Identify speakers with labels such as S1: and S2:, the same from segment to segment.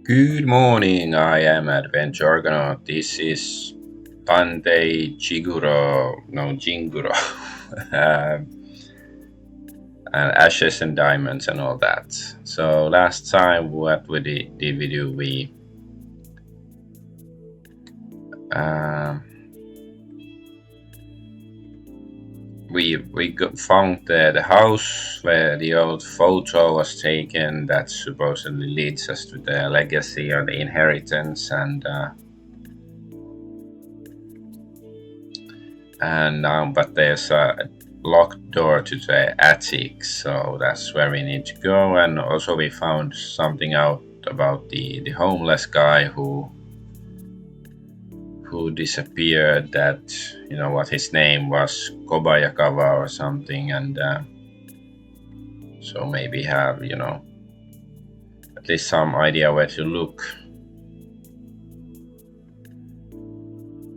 S1: Good morning, I am Adventure Argonaut. This is Tantei Jinguro, and Ashes and Diamonds and all that. So last time, what did we do? Um, found the house where the old photo was taken that supposedly leads us to the legacy or the inheritance, and but there's a locked door to the attic, so that's where we need to go. And also we found something out about the homeless guy who disappeared. That what his name was, Kobayakawa or something, and so maybe have at least some idea where to look,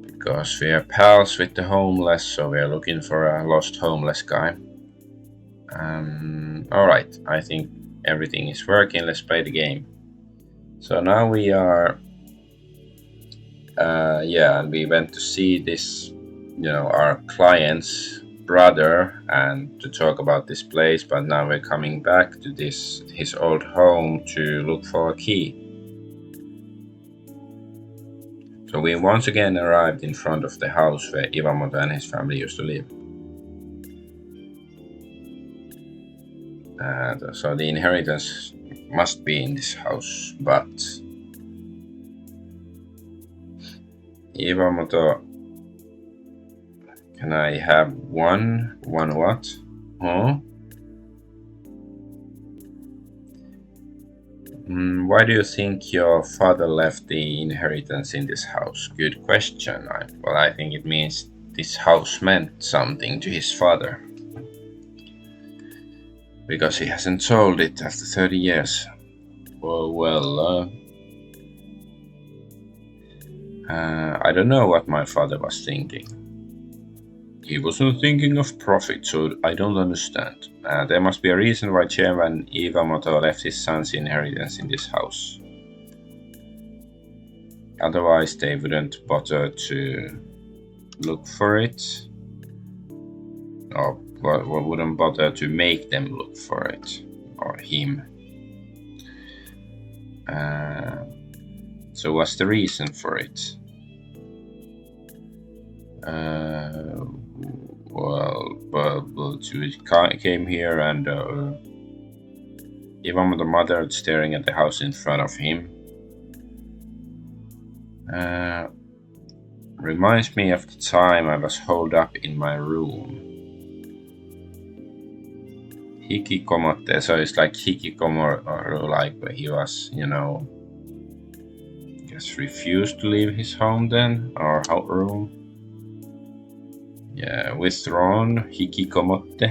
S1: because we are pals with the homeless, so we are looking for a lost homeless guy. Alright, I think everything is working. Let's play the game. So now we are, and we went to see this, our client's brother, and to talk about this place, but now we're coming back to his old home to look for a key. So we once again arrived in front of the house where Iwamoto and his family used to live. So the inheritance must be in this house, but Iwamoto, can I have one? One what? Huh? Why do you think your father left the inheritance in this house? Good question. I think it means this house meant something to his father, because he hasn't sold it after 30 years. I don't know what my father was thinking. He wasn't thinking of profit, so I don't understand. There must be a reason why Chairman Iwamoto left his son's inheritance in this house. Otherwise, they wouldn't bother to look for it, or wouldn't bother to make them look for it, or him. So what's the reason for it? We came here, and even with the mother staring at the house in front of him. Reminds me of the time I was holed up in my room. Hikikomotte, so it's like Hikikomoru, like where he was, just refused to leave his home then, or room. Yeah, withdrawn, Hikikomotte.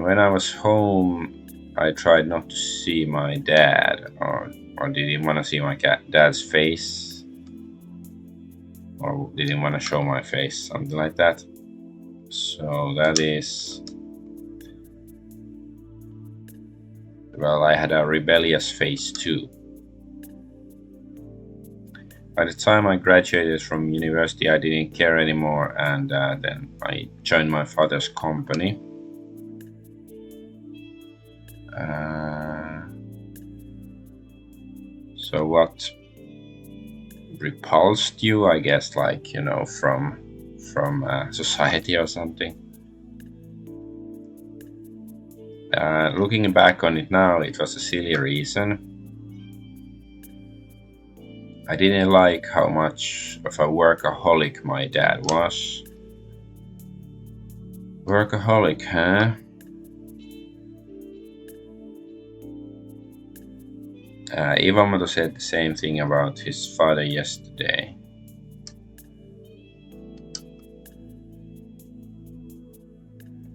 S1: When I was home, I tried not to see my dad, or didn't want to see my dad's face, or didn't want to show my face, something like that. So that is... Well, I had a rebellious face too. By the time I graduated from university, I didn't care anymore, and then I joined my father's company. So what repulsed you, I guess, like, from society or something? Looking back on it now, it was a silly reason. I didn't like how much of a workaholic my dad was. Workaholic, huh? Iwamoto said the same thing about his father yesterday.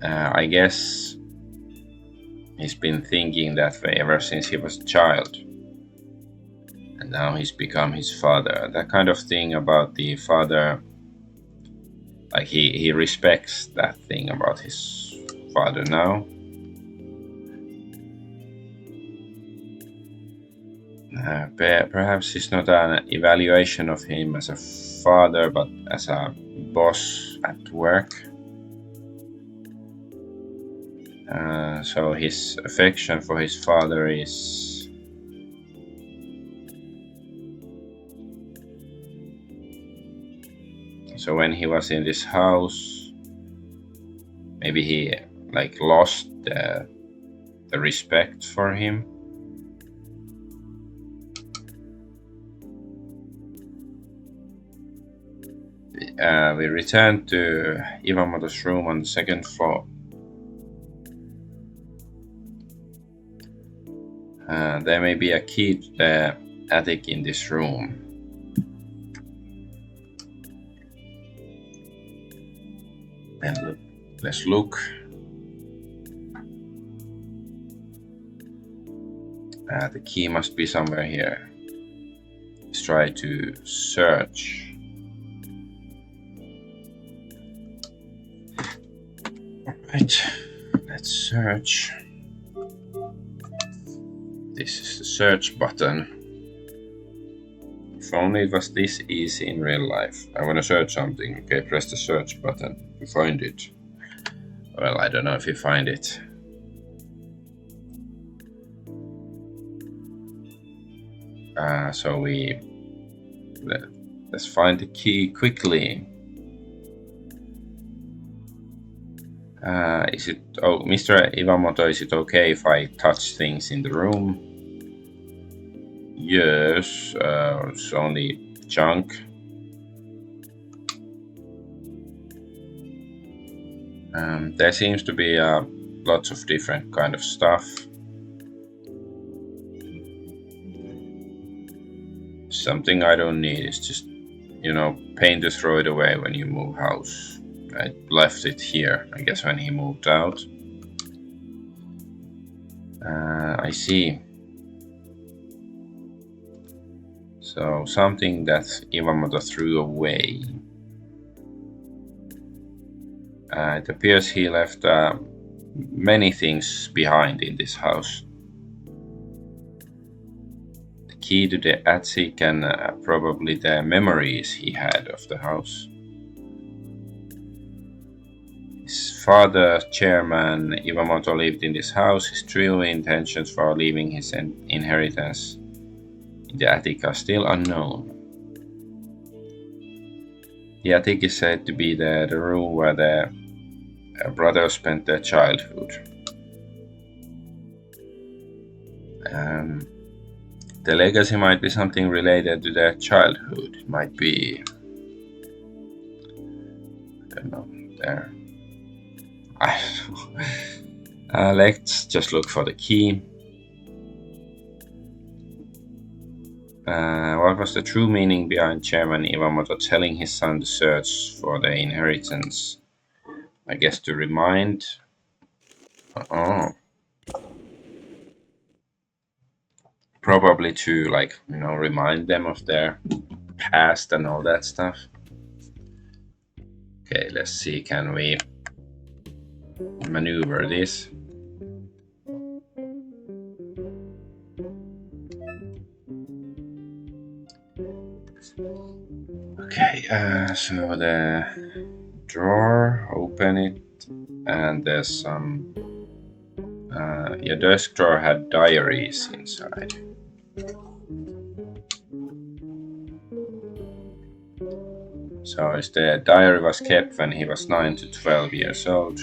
S1: I guess he's been thinking that way ever since he was a child. And now he's become his father. That kind of thing about the father, like he respects that thing about his father now. Perhaps it's not an evaluation of him as a father, but as a boss at work. So his affection for his father is so when he was in this house, maybe he like lost the respect for him. We returned to Iwamoto's room on the second floor. There may be a key to the attic in this room. And let's look. The key must be somewhere here. Let's try to search. Alright, let's search. This is the search button. If only it was this easy in real life. I want to search something. Okay, press the search button to find it. Well, I don't know if you find it. So let's find the key quickly. Is it? Oh, Mr. Iwamoto, is it okay if I touch things in the room? Yes, it's only junk. There seems to be lots of different kind of stuff. Something I don't need is just, pain to throw it away when you move house. I left it here, I guess, when he moved out. I see. So something that Iwamoto threw away. It appears he left many things behind in this house. The key to the attic and probably the memories he had of the house. His father, Chairman Iwamoto, lived in this house. His true intentions for leaving his inheritance in the attic are still unknown. The attic is said to be the room where the brothers spent their childhood. The legacy might be something related to their childhood. It might be, I don't know, there. Let's just look for the key. What was the true meaning behind Chairman Iwamoto telling his son to search for the inheritance? I guess to remind. Probably to remind them of their past and all that stuff. Okay, let's see, can we maneuver this? Okay, so the drawer, open it, and there's some your desk drawer had diaries inside. So the diary was kept when he was 9 to 12 years old.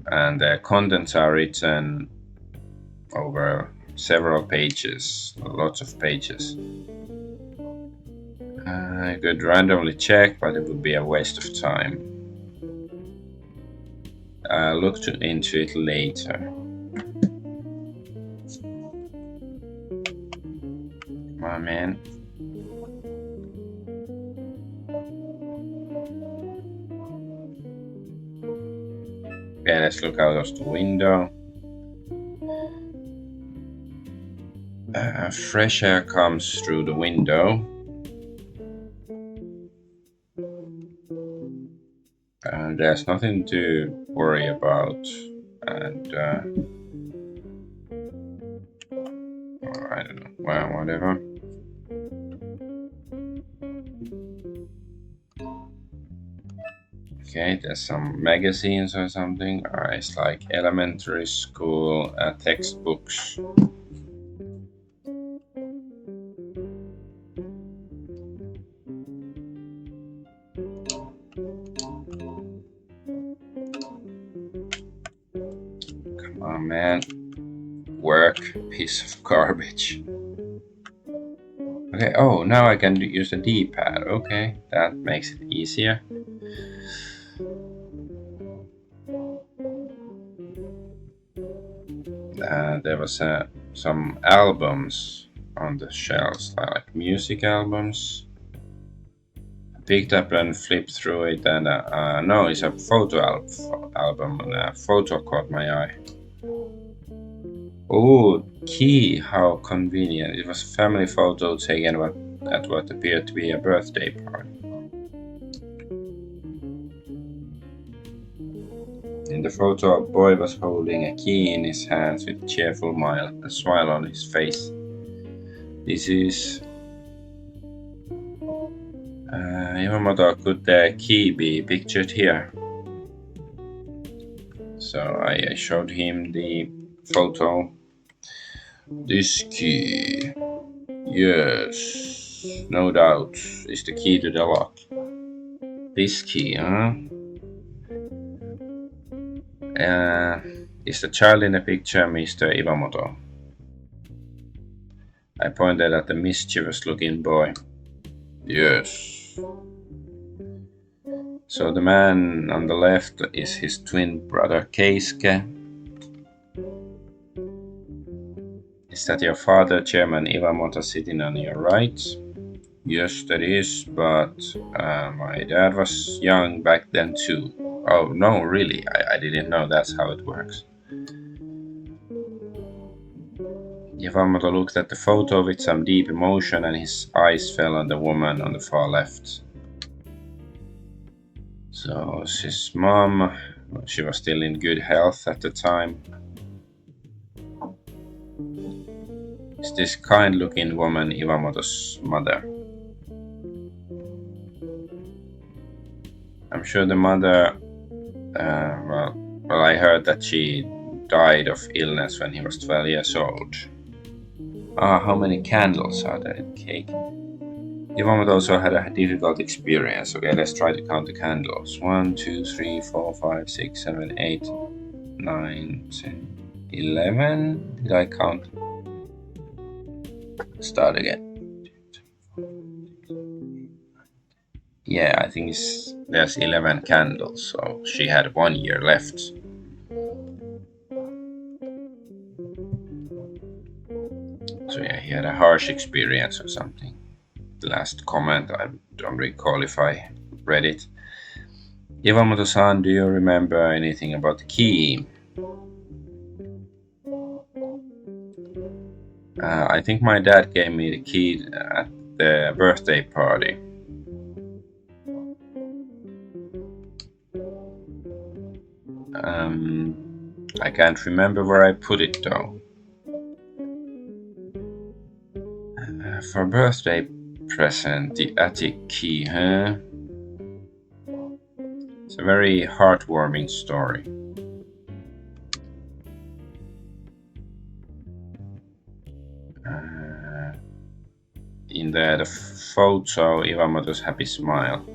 S1: And the contents are written over several pages, lots of pages. I could randomly check, but it would be a waste of time. I'll look into it later. Come on, man. Okay, let's look out of the window. Fresh air comes through the window. And there's nothing to worry about. And I don't know. Well, whatever. Okay, there's some magazines or something. It's like elementary school textbooks. Come on, man. Work, piece of garbage. Okay, oh, now I can use the D-pad. Okay, that makes it easier. There was some albums on the shelves, like music albums. I picked up and flipped through it, and no, it's a photo album, and a photo caught my eye. Oh, key! How convenient! It was a family photo taken at what appeared to be a birthday party. In the photo, a boy was holding a key in his hands with a cheerful smile on his face. This is Yamamoto. Could the key be pictured here? So I showed him the photo. This key, yes, no doubt, is the key to the lock. This key, huh? Is the child in the picture Mr. Iwamoto? I pointed at the mischievous-looking boy. Yes. So the man on the left is his twin brother Keisuke. Is that your father, Chairman Iwamoto, sitting on your right? Yes, that is, but my dad was young back then too. Oh, no, really, I didn't know that's how it works. Yamamoto looked at the photo with some deep emotion, and his eyes fell on the woman on the far left. So his mom, she was still in good health at the time. Is this kind-looking woman Iwamoto's mother? I'm sure the mother, well, I heard that she died of illness when he was 12 years old. How many candles are there in the cake? Iwamoto also had a difficult experience. Okay, let's try to count the candles. 1, 2, 3, 4, 5, 6, 7, 8, 9, 10, 11. Did I count? Start again. Yeah, I think there's 11 candles, so she had 1 year left. So yeah, he had a harsh experience or something. The last comment, I don't recall if I read it. Iwamoto-san, do you remember anything about the key? I think my dad gave me the key at the birthday party. I can't remember where I put it though. For a birthday present, the attic key, huh? It's a very heartwarming story. In the photo, Iwamoto's happy smile.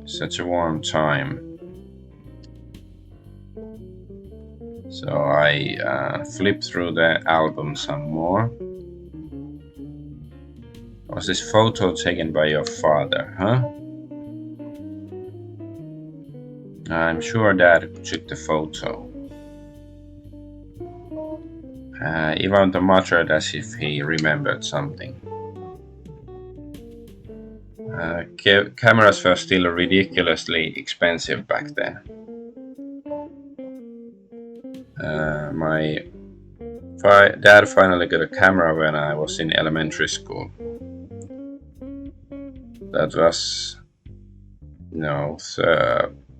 S1: Such a warm time. So I flipped through the album some more. Was this photo taken by your father, huh? I'm sure Dad took the photo. Iwamoto muttered as if he remembered something. Cameras were still ridiculously expensive back then. My dad finally got a camera when I was in elementary school. That was,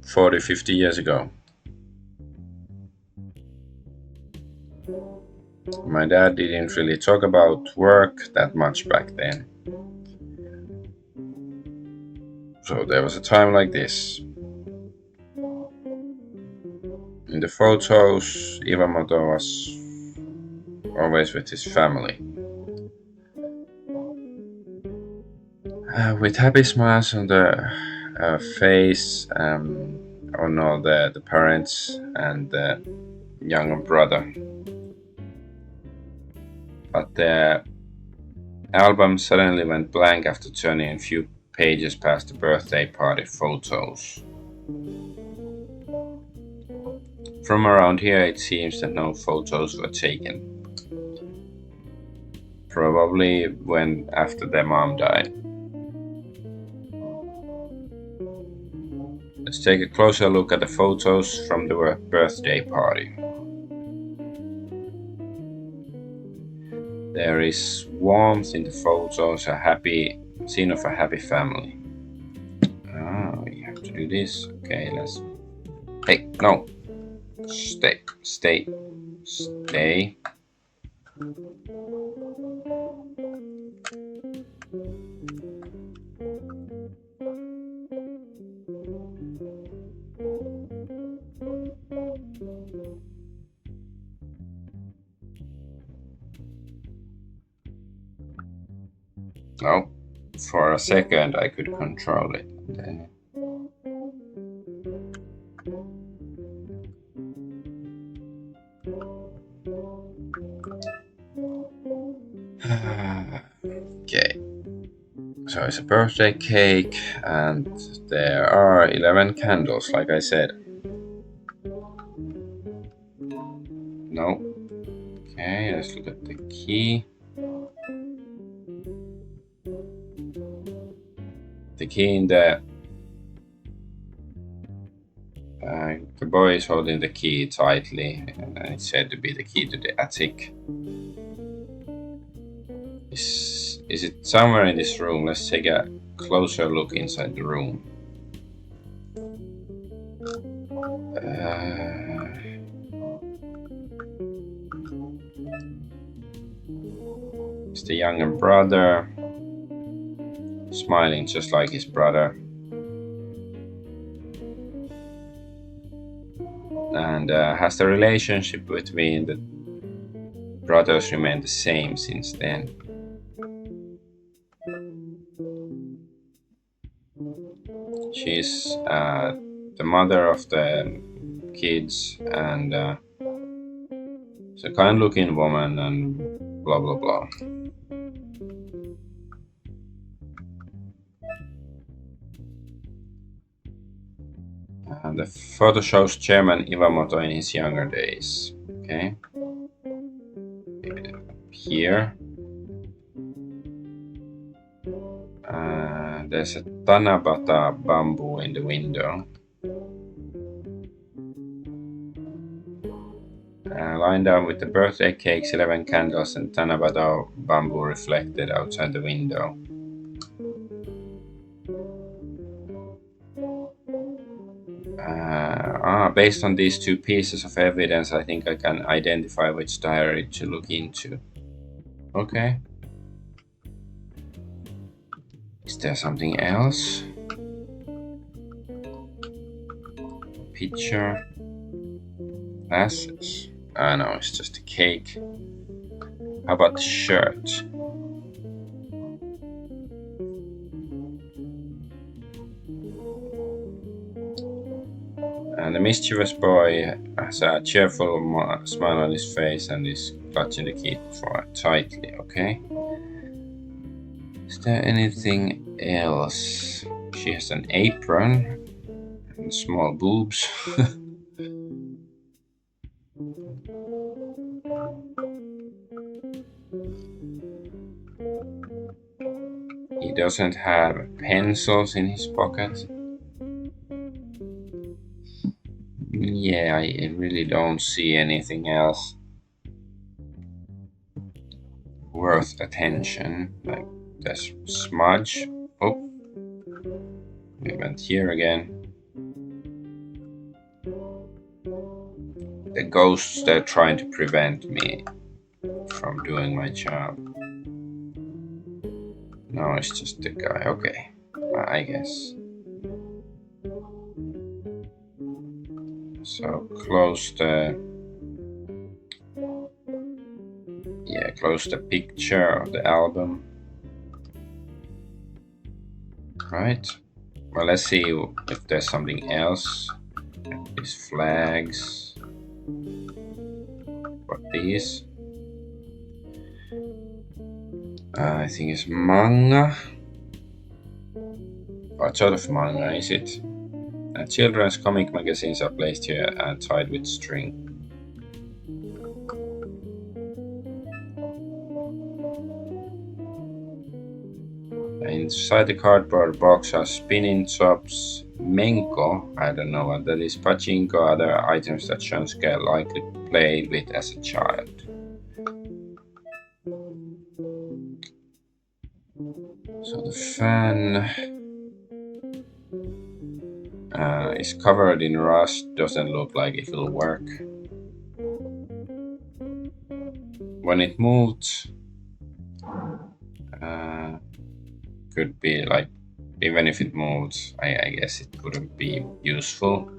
S1: 40, 50 years ago. My dad didn't really talk about work that much back then. So there was a time like this. In the photos, Iwamoto was always with his family. With happy smiles on the face on all the parents and the younger brother. But the album suddenly went blank after turning a few pages past the birthday party photos. From around here, it seems that no photos were taken. Probably when after their mom died. Let's take a closer look at the photos from the birthday party. There is warmth in the photos, a happy scene of a happy family. Oh, you have to do this. Okay, let's. Hey, no. Stay. No, for a second I could control it. Okay, so it's a birthday cake, and there are 11 candles, like I said. No. Okay, let's look at the key. The key in the boy is holding the key tightly, and it's said to be the key to the attic. Is it somewhere in this room? Let's take a closer look inside the room. It's the younger brother, smiling just like his brother. And has the relationship between the brothers remained the same since then? She's the mother of the kids, and she's a kind-looking woman, and blah blah blah. And the photo shows Chairman Iwamoto in his younger days. Okay. Here. There's a Tanabata bamboo in the window. Lying down with the birthday cakes, 11 candles, and Tanabata bamboo reflected outside the window. Based on these two pieces of evidence, I think I can identify which diary to look into. Okay. Is there something else? Picture. Glasses. No, it's just a cake. How about the shirt? And the mischievous boy has a cheerful smile on his face and is clutching the key tightly, okay? Is there anything else? She has an apron and small boobs. He doesn't have pencils in his pocket. Yeah, I really don't see anything else worth attention. Like there's smudge. Oh, we went here again. The ghosts, they're trying to prevent me from doing my job. No, it's just the guy. Okay, I guess. So close the picture of the album. Right. Well, let's see if there's something else. These flags. What these? I think it's manga. What sort of manga is it? Children's comic magazines are placed here and tied with string. Inside the cardboard box are spinning tops, menko, I don't know what that is, pachinko, other items that Shunsuke likely played with as a child. So the fan is covered in rust, doesn't look like it will work. When it moved, could be like, even if it moves, I guess it couldn't be useful.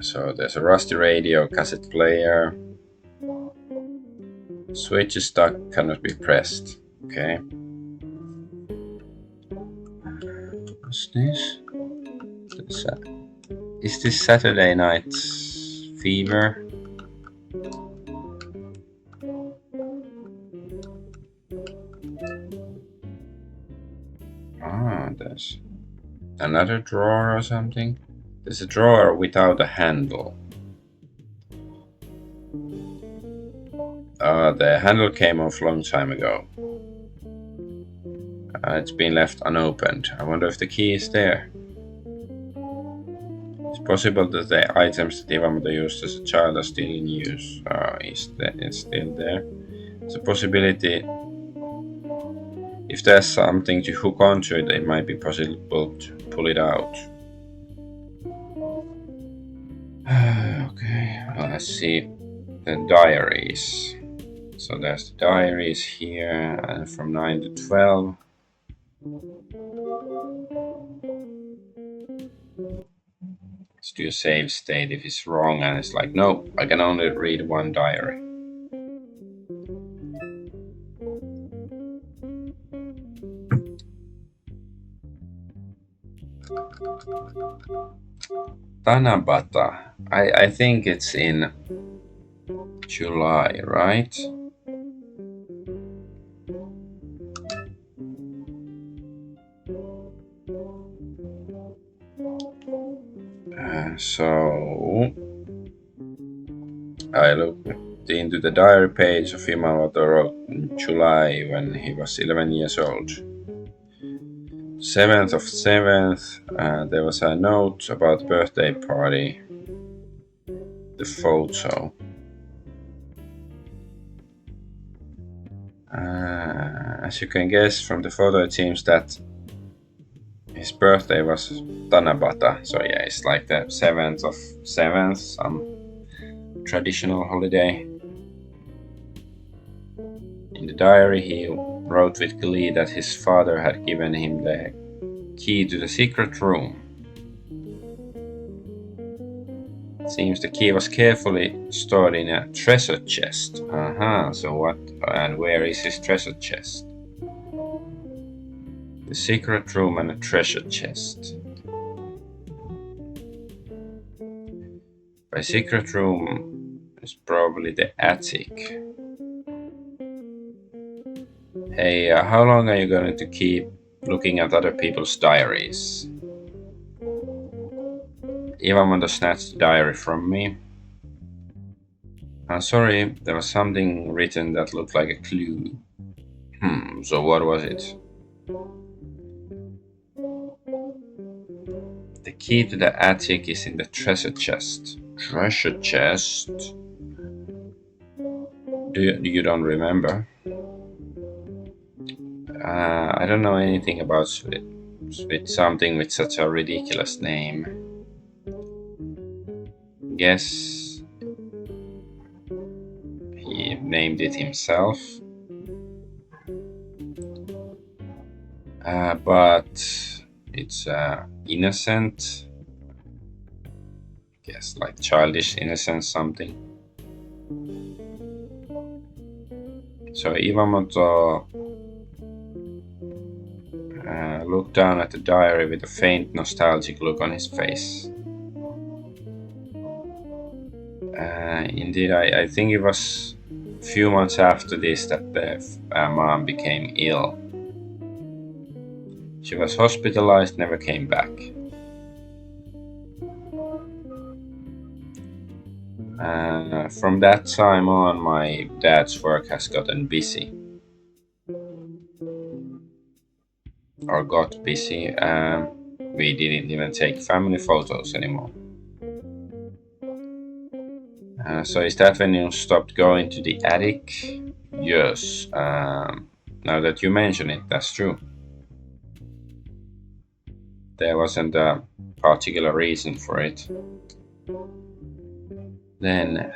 S1: So there's a rusty radio, cassette player. Switch is stuck, cannot be pressed. Okay. What's this? Is this Saturday Night Fever? There's another drawer or something. There's a drawer without a handle. The handle came off a long time ago. It's been left unopened. I wonder if the key is there. It's possible that the items that Iwamoto used as a child are still in use. It's still there. It's a possibility. If there's something to hook onto it, it might be possible to pull it out. Okay, well, let's see the diaries. So there's the diaries here, and from 9 to 12. Let's do a save state if it's wrong, and it's like, no, I can only read one diary. Tanabata. I think it's in July, right? So I looked into the diary page of Iwamoto wrote in July when he was 11 years old. 7th of 7th, there was a note about the birthday party. The photo. As you can guess from the photo, it seems that his birthday was Tanabata. So yeah, it's like the 7th of 7th, some traditional holiday. In the diary, he wrote with glee that his father had given him the key to the secret room. It seems the key was carefully stored in a treasure chest. So what and where is his treasure chest? The secret room and a treasure chest. By secret room is probably the attic. Hey, how long are you going to keep looking at other people's diaries? Iwamoto snatched the diary from me. I'm sorry, there was something written that looked like a clue. So what was it? The key to the attic is in the treasure chest. Treasure chest? You don't remember? I don't know anything about something with such a ridiculous name. guess he named it himself. But it's innocent. I guess like childish innocence something. So Iwamoto looked down at the diary with a faint nostalgic look on his face. Indeed, I think it was a few months after this that the mom became ill. She was hospitalized, never came back. From that time on, my dad's work has gotten busy. Or got busy. We didn't even take family photos anymore. So is that when you stopped going to the attic? Yes. Now that you mention it, that's true. There wasn't a particular reason for it. Then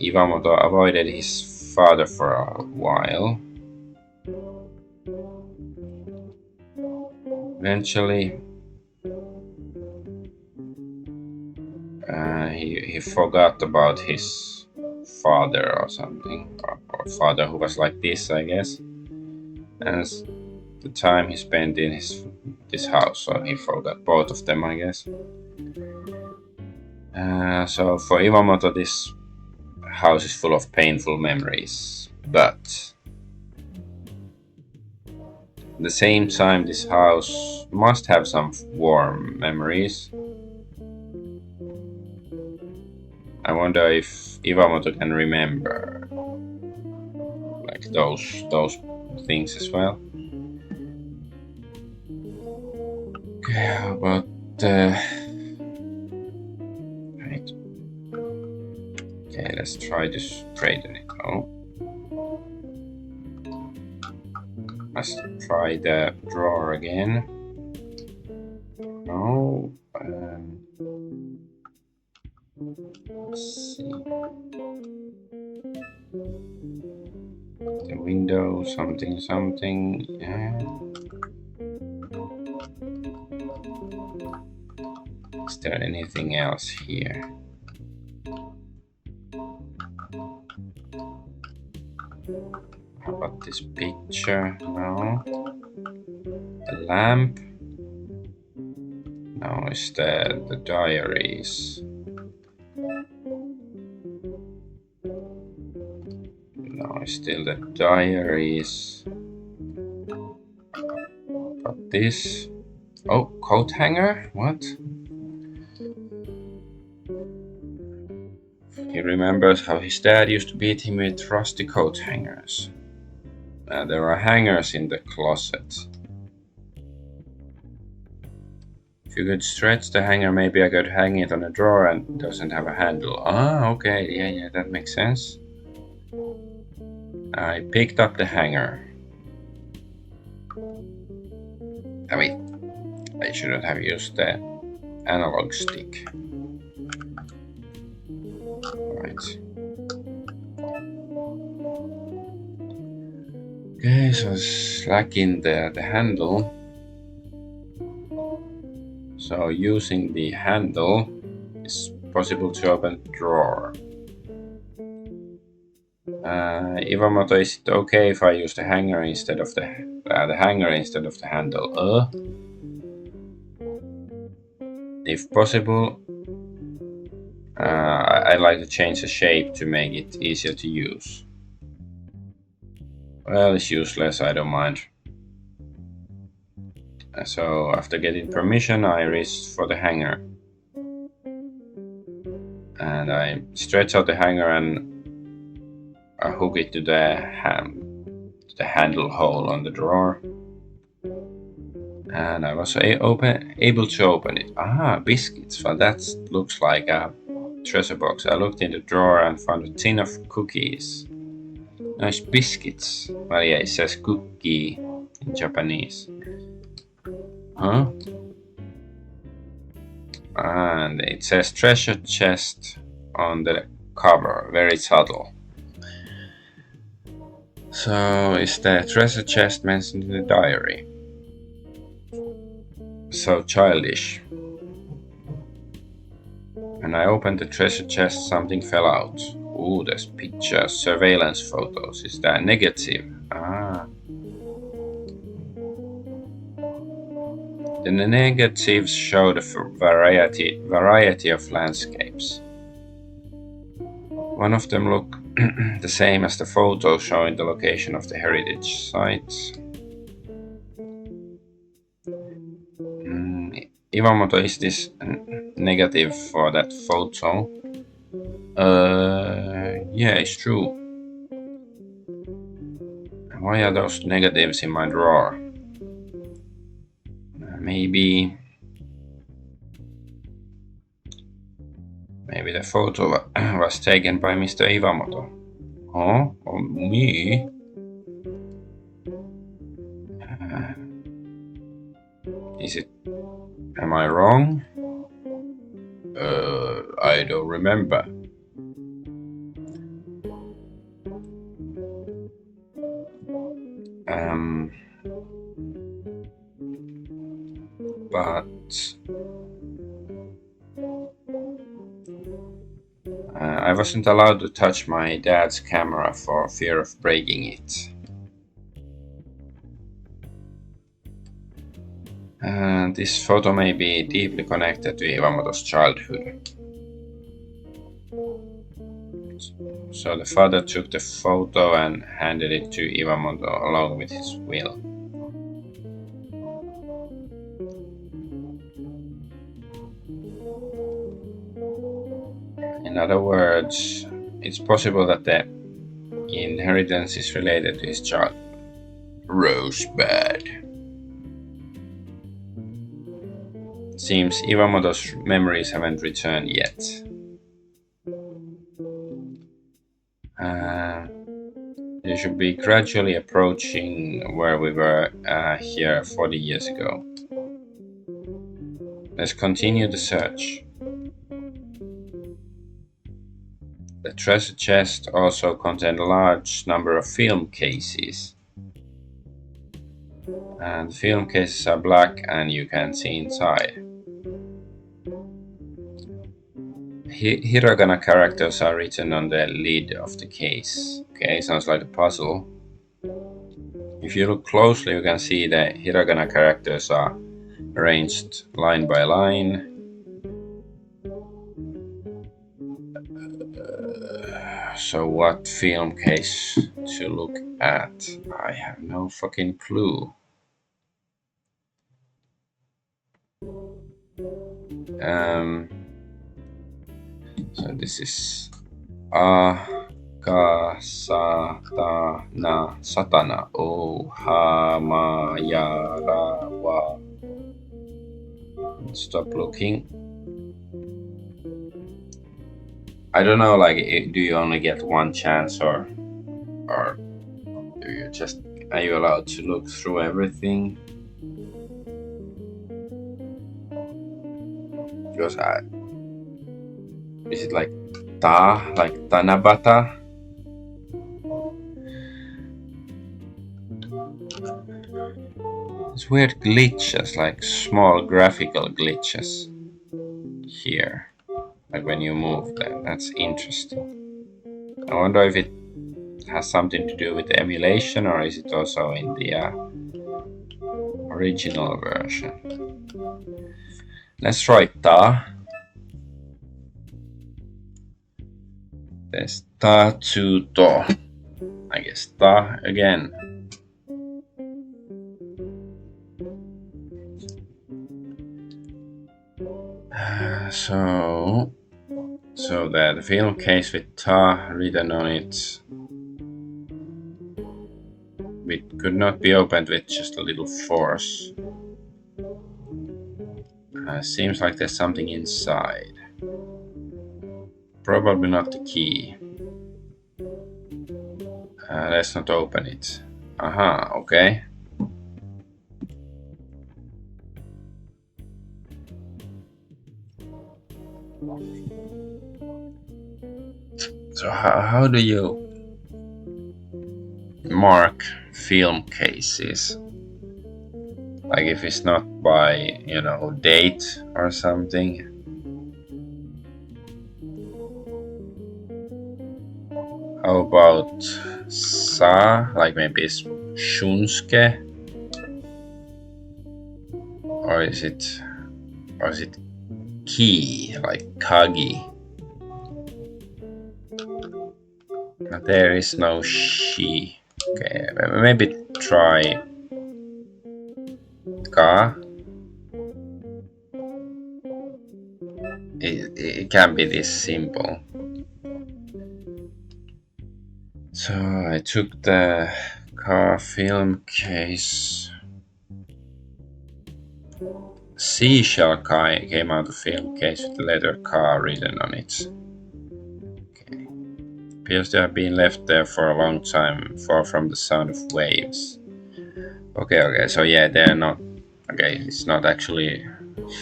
S1: Iwamoto avoided his father for a while. Eventually, he forgot about his father or something, or father who was like this, I guess. And the time he spent in this house, so he forgot both of them, I guess. So for Iwamoto, this house is full of painful memories, but at the same time, this house must have some warm memories. I wonder if Iwamoto can remember like those things as well. Okay, how about right? Okay, let's try to straighten it out. Let's try the drawer again. No. Let's see. The window, something. Yeah. Is there anything else here? How about this picture? No. The lamp? No, it's the diaries. No, it's still the diaries. But this? Oh, coat hanger? What? He remembers how his dad used to beat him with rusty coat hangers. There are hangers in the closet. If you could stretch the hanger, maybe I could hang it on a drawer and it doesn't have a handle. Ah, okay, yeah, that makes sense. I picked up the hanger. Wait, I shouldn't have used the analog stick. Right. Okay, so slacking the handle. So using the handle is possible to open the drawer. Iwamoto, is it okay if I use the hanger instead of the hanger instead of the handle? If possible, I'd like to change the shape to make it easier to use. Well, it's useless, I don't mind. So after getting permission, I reached for the hanger. And I stretch out the hanger and I hook it to the handle hole on the drawer. And I was able to open it. Ah, biscuits. Well, that looks like a treasure box. I looked in the drawer and found a tin of cookies. Nice biscuits. Well, yeah, it says cookie in Japanese. Huh? And it says treasure chest on the cover, very subtle. So is the treasure chest mentioned in the diary? So childish. When I opened the treasure chest, something fell out. Ooh, there's pictures, surveillance photos. Is that negative? Ah. The negatives show the variety of landscapes. One of them look the same as the photo showing the location of the heritage sites. Iwamoto, is this negative for that photo? Yeah, it's true. Why are those negatives in my drawer? Maybe the photo was taken by Mr. Iwamoto. Oh, or me? Is it? Am I wrong? I don't remember. But I wasn't allowed to touch my dad's camera for fear of breaking it. This photo may be deeply connected to Iwamoto's childhood. So the father took the photo and handed it to Iwamoto along with his will. In other words, it's possible that the inheritance is related to his child. Rosebud. Seems Iwamoto's memories haven't returned yet. You should be gradually approaching where we were here 40 years ago. Let's continue the search. The treasure chest also contained a large number of film cases. And film cases are black and you can see inside. Hiragana characters are written on the lid of the case. Okay, sounds like a puzzle. If you look closely, you can see the hiragana characters are arranged line by line. So what film case to look at? I have no fucking clue. So this is Satana O Hamayarawa. Stop looking. I don't know, like, do you only get one chance or do you just, are you allowed to look through everything? Because is it like Tanabata? It's weird glitches, like small graphical glitches here. Like when you move them, that's interesting. I wonder if it has something to do with the emulation or is it also in the original version. Let's try Ta. There's Ta to To. I guess Ta again. So the film case with Ta written on it could not be opened with just a little force. Seems like there's something inside. Probably not the key. Let's not open it. Aha, okay. So how do you mark film cases? Like if it's not by, date or something. How about sa? Like maybe it's shunsuke? Or is it ki? Like kagi? But there is no shi. Okay, maybe try ka. It can be this simple. So I took the car film case. Seashell came out of film case with the letter car written on it. Okay. Appears to have been left there for a long time, far from the sound of waves. Okay, so yeah, they're not. Okay, it's not actually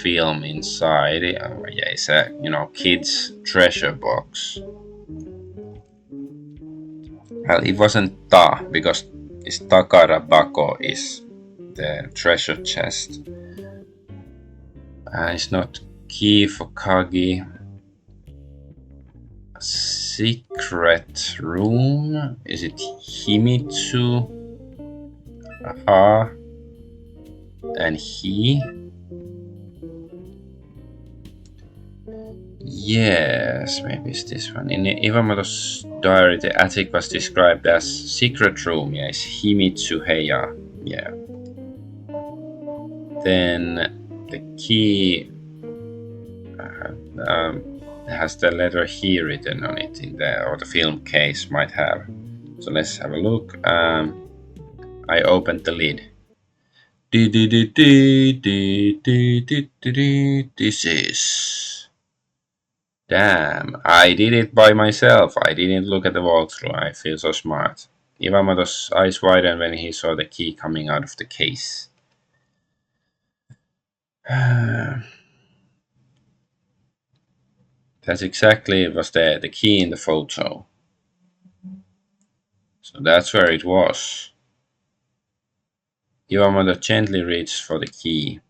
S1: film inside. Yeah, it's a kids treasure box. Well, it wasn't ta because it's takarabako is the treasure chest. It's not key for kagi. Secret room. Is it himitsu? Aha. And he. Yes, maybe it's this one. In Iwamoto's diary, the attic was described as secret room. Yes, himitsu heya. Yeah. Then the key has the letter he written on it in there, or the film case might have. So let's have a look. I opened the lid. This is. Damn, I did it by myself. I didn't look at the walkthrough. I feel so smart. Iwamoto's eyes widened when he saw the key coming out of the case. That's exactly, it was the key in the photo. So that's where it was. Iwamoto gently reached for the key.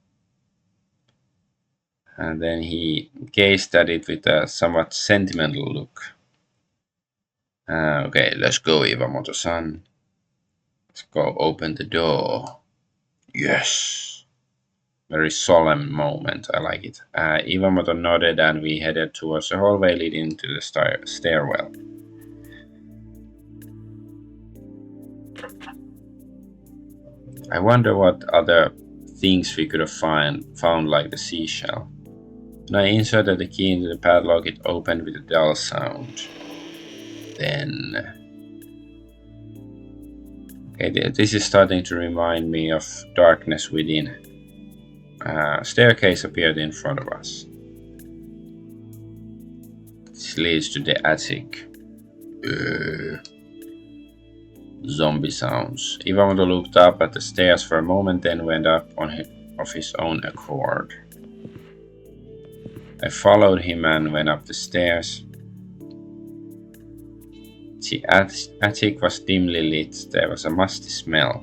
S1: And then he gazed at it with a somewhat sentimental look. Okay, let's go, Iwamoto-san. Let's go open the door. Yes! Very solemn moment, I like it. Iwamoto nodded and we headed towards the hallway leading to the stairwell. I wonder what other things we could have found like the seashell. When I inserted the key into the padlock, it opened with a dull sound. Then... Okay, this is starting to remind me of Darkness Within. A staircase appeared in front of us. This leads to the attic. Zombie sounds. Iwamoto looked up at the stairs for a moment, then went up of his own accord. I followed him and went up the stairs. The attic was dimly lit. There was a musty smell.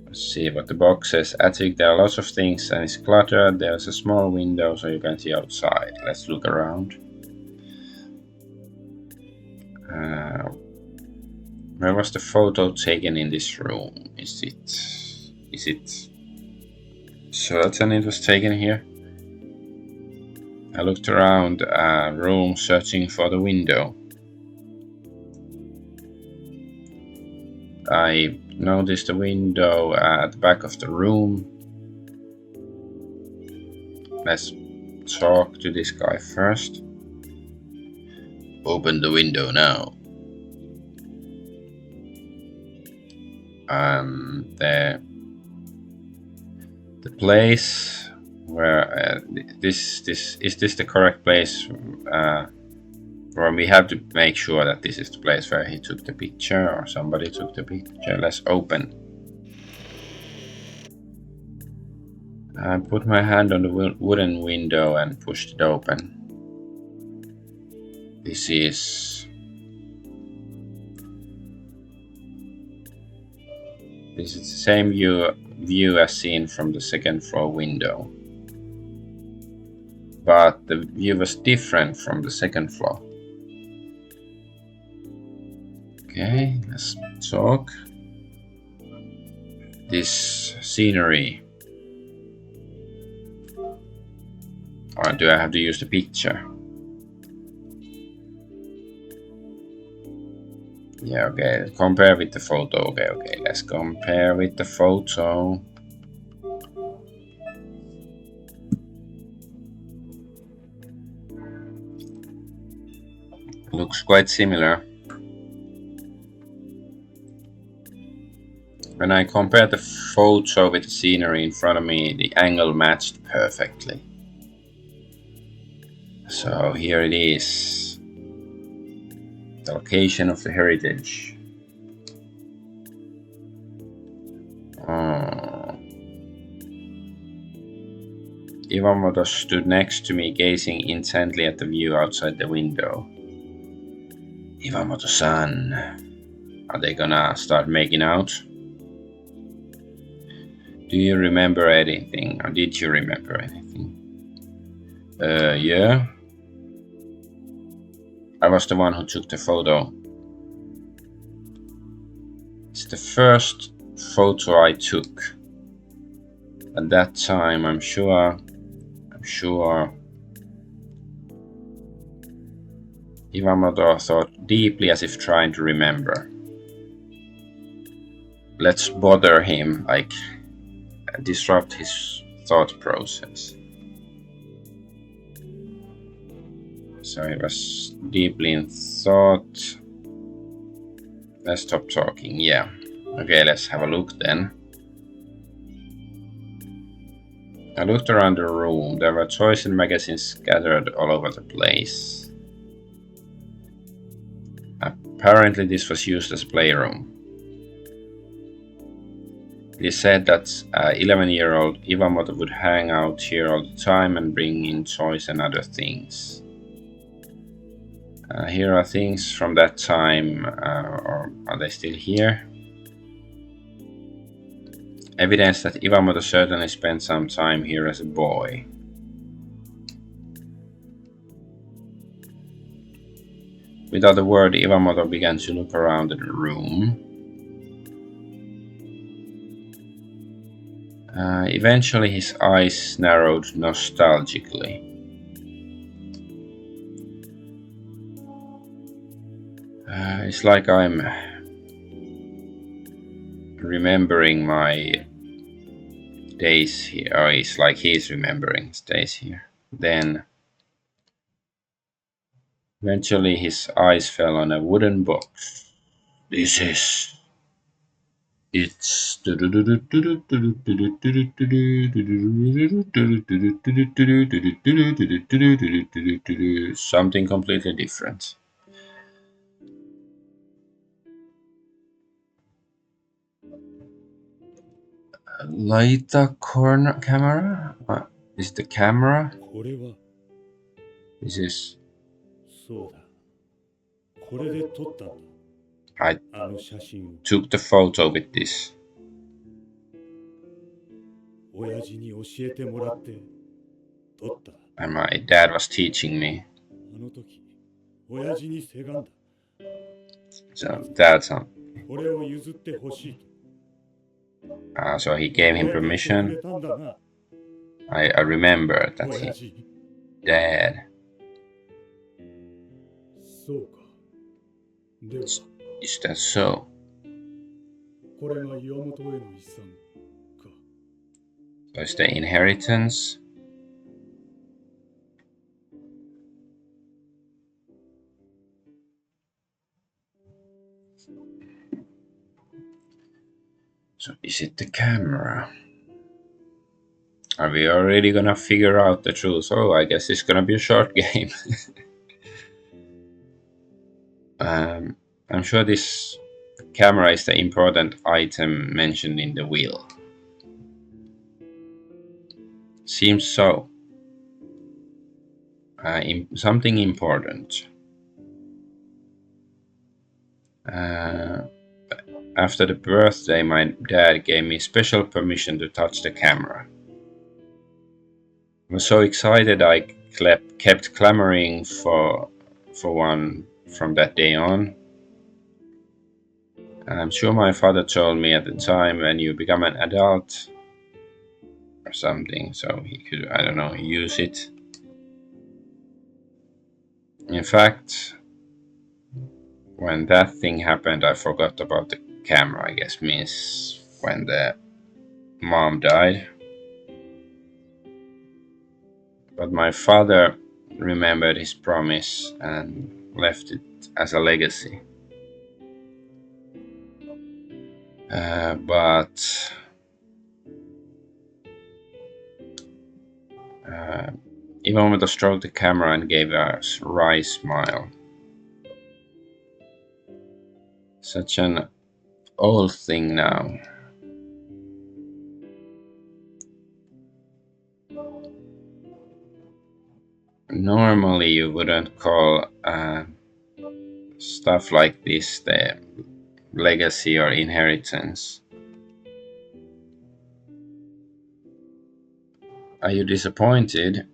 S1: Let's see what the box says. Attic, there are lots of things and it's cluttered. There's a small window so you can see outside. Let's look around. Where was the photo taken in this room? Is it certain it was taken here? I looked around a room searching for the window. I noticed a window at the back of the room. Let's talk to this guy first. Open the window now. The place where is this the correct place? Or we have to make sure that this is the place where he took the picture or somebody took the picture. Let's open. I put my hand on the wooden window and pushed it open. This is the same view as seen from the second floor window. But the view was different from the second floor. Okay, let's talk. This scenery. Or do I have to use the picture? Yeah, okay. Compare with the photo. Okay. Let's compare with the photo. Looks quite similar. When I compared the photo with the scenery in front of me, the angle matched perfectly. So here it is. The location of the heritage. Iwamoto stood next to me, gazing intently at the view outside the window. Iwamoto-san, are they gonna start making out? Do you remember anything, or did you remember anything? Yeah. I was the one who took the photo. It's the first photo I took. At that time, I'm sure Iwamoto thought deeply, as if trying to remember. Let's bother him, like disrupt his thought process. So he was deeply in thought. Let's stop talking, yeah. Okay, let's have a look then. I looked around the room. There were toys and magazines scattered all over the place. Apparently this was used as a playroom. It is said that 11-year-old Iwamoto would hang out here all the time and bring in toys and other things. Here are things from that time, or are they still here? Evidence that Iwamoto certainly spent some time here as a boy. Without a word, Iwamoto began to look around the room. Eventually his eyes narrowed nostalgically. It's like I'm remembering my days here, or it's like he's remembering his days here. Then eventually his eyes fell on a wooden box. It's something completely different. Laita corner camera? What is the camera? This is. I took the photo with this. And my dad was teaching me. So that's on. So he gave him permission. I remember that he. Dad. Is that so? So it's the inheritance. So is it the camera? Are we already gonna figure out the truth? Oh, I guess it's gonna be a short game. I'm sure this camera is the important item mentioned in the will. seems so. Something important. After the birthday, my dad gave me special permission to touch the camera. I was so excited I kept clamoring for one from that day on. I'm sure my father told me at the time, when you become an adult or something, so he could, I don't know, use it. In fact, when that thing happened, I forgot about the camera, I guess means when the mom died. But my father remembered his promise and left it as a legacy. But Iwamoto stroked the camera and gave a wry smile. Such an old thing now. Normally you wouldn't call stuff like this the legacy or inheritance. Are you disappointed?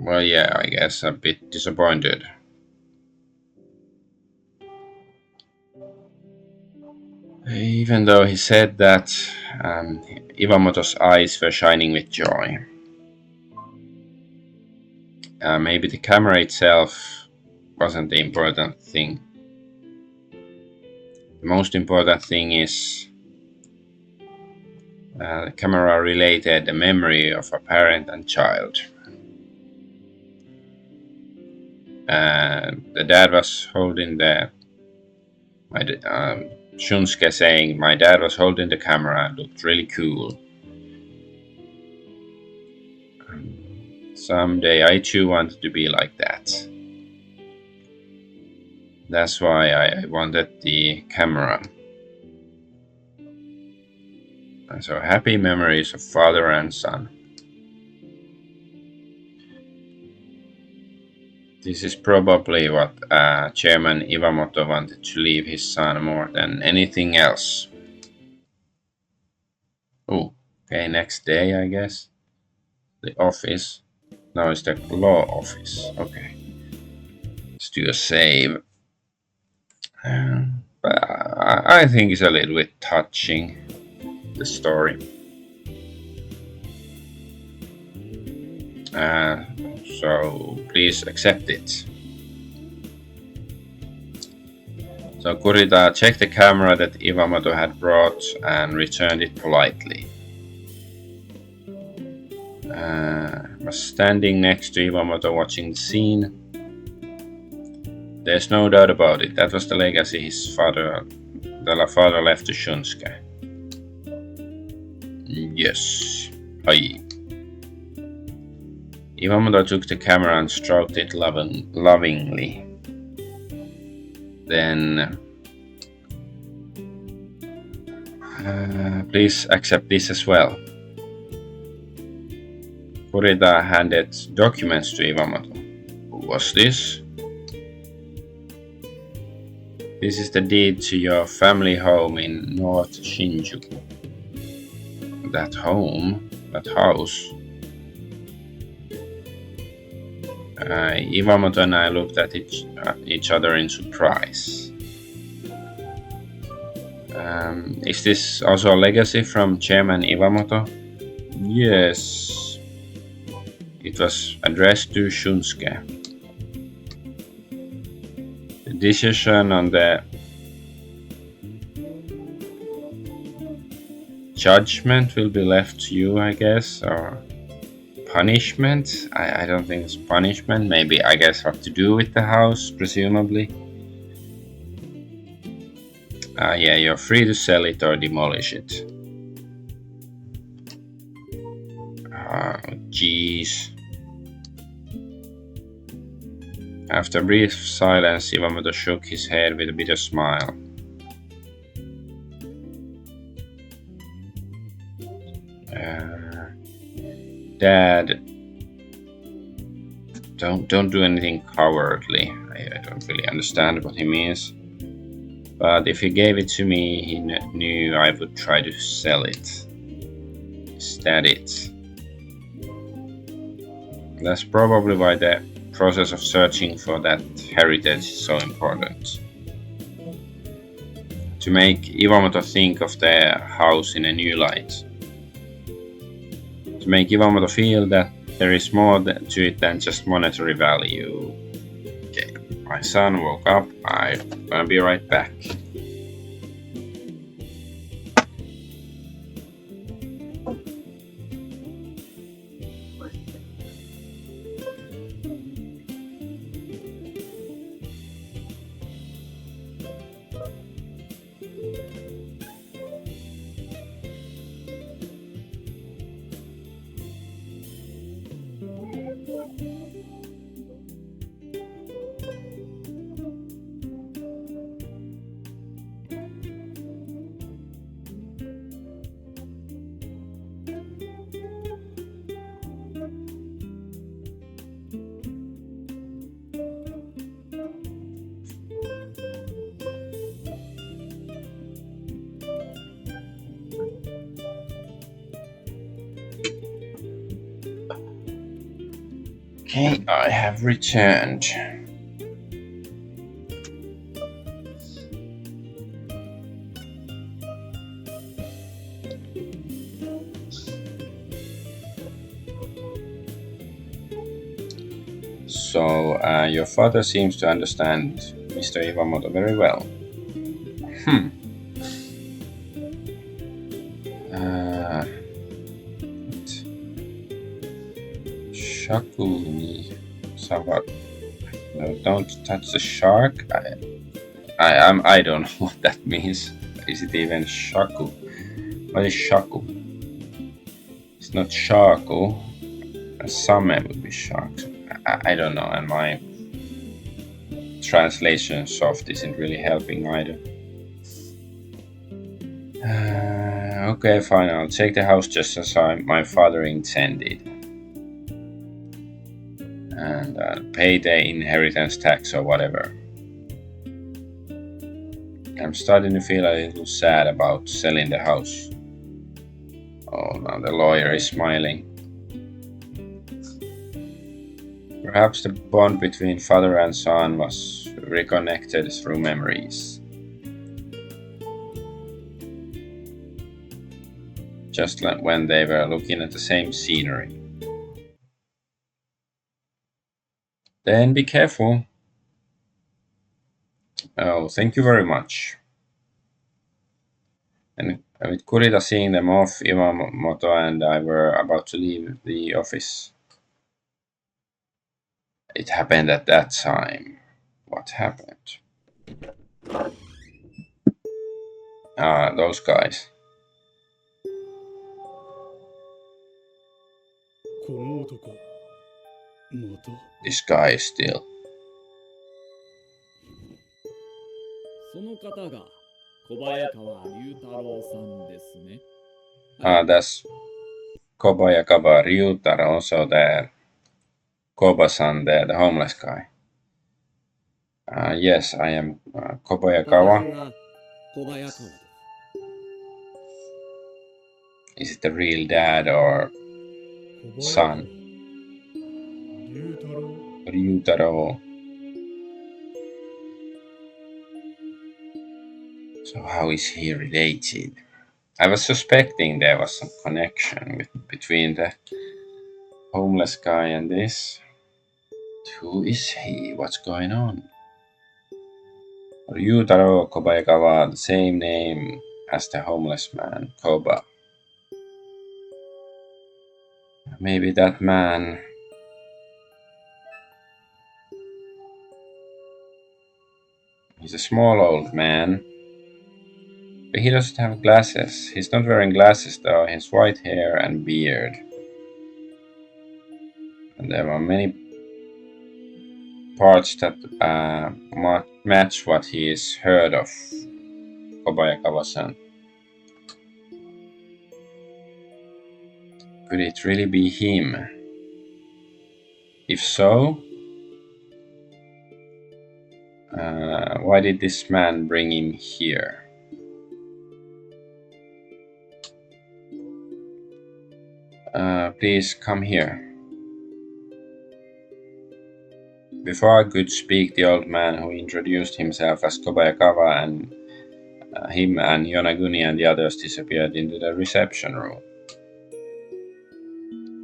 S1: Well, yeah, I guess a bit disappointed. Even though he said that, Iwamoto's eyes were shining with joy. Maybe the camera itself wasn't the important thing. The most important thing is the camera related the memory of a parent and child. The dad was holding Shunsuke saying my dad was holding the camera and looked really cool. Someday I too wanted to be like that. That's why I wanted the camera. So happy memories of father and son. This is probably what Chairman Iwamoto wanted to leave his son more than anything else. Oh, okay, next day I guess. The office. Now it's the law office. Okay. Let's do a save. But I think it's a little bit touching, the story. So please accept it. So Kurita checked the camera that Iwamoto had brought and returned it politely. Was standing next to Iwamoto watching the scene. There's no doubt about it, that was the legacy his father left to Shunsuke. Yes. Hi. Iwamoto took the camera and stroked it lovingly. Then, please accept this as well. Kurita handed documents to Iwamoto. What's this? This is the deed to your family home in North Shinjuku. That home? That house? Iwamoto and I looked at each other in surprise. Is this also a legacy from Chairman Iwamoto? Yes. It was addressed to Shunsuke. The decision on the judgment will be left to you, I guess, or punishment? I don't think it's punishment. Maybe, I guess, what to do with the house, presumably. Yeah, you're free to sell it or demolish it. Jeez. After a brief silence, Iwamoto shook his head with a bitter smile. Dad, don't do anything cowardly. I don't really understand what he means. But if he gave it to me, he knew I would try to sell it. Is that it? That's probably why the process of searching for that heritage is so important. To make Iwamoto think of the house in a new light. To make Iwamoto feel that there is more to it than just monetary value. Okay, my son woke up. I'm gonna be right back. Okay, I have returned. So, your father seems to understand Mr. Iwamoto very well. Hmm. Shaku ni Sawa. No, don't touch the shark. I don't know what that means. Is it even shaku? What is shaku? It's not shaku. Same would be sharks. I don't know, and my translation soft isn't really helping either. Okay, fine. I'll take the house just as my father intended, and pay the inheritance tax or whatever. I'm starting to feel a little sad about selling the house. Oh, now the lawyer is smiling. Perhaps the bond between father and son was reconnected through memories. Just like when they were looking at the same scenery. Then be careful. Oh, thank you very much. And with Kurita seeing them off, Iwamoto and I were about to leave the office. It happened at that time. What happened? Ah, those guys. This guy is still. Ah, that's Kobayakawa Ryutaro, also the Koba-san, the homeless guy. Yes, I am Kobayakawa. Is it the real dad or son? Ryutaro. So how is he related? I was suspecting there was some connection between the homeless guy and this. Who is he? What's going on? Ryutaro Kobayakawa, the same name as the homeless man, Koba. Maybe that man. He's a small old man. But he doesn't have glasses. He's not wearing glasses though. He has white hair and beard. And there are many parts that match what he is heard of, Kobayakawa-san. Could it really be him? If so, why did this man bring him here? Please come here. Before I could speak, the old man, who introduced himself as Kobayakawa, and him and Yonaguni and the others disappeared into the reception room.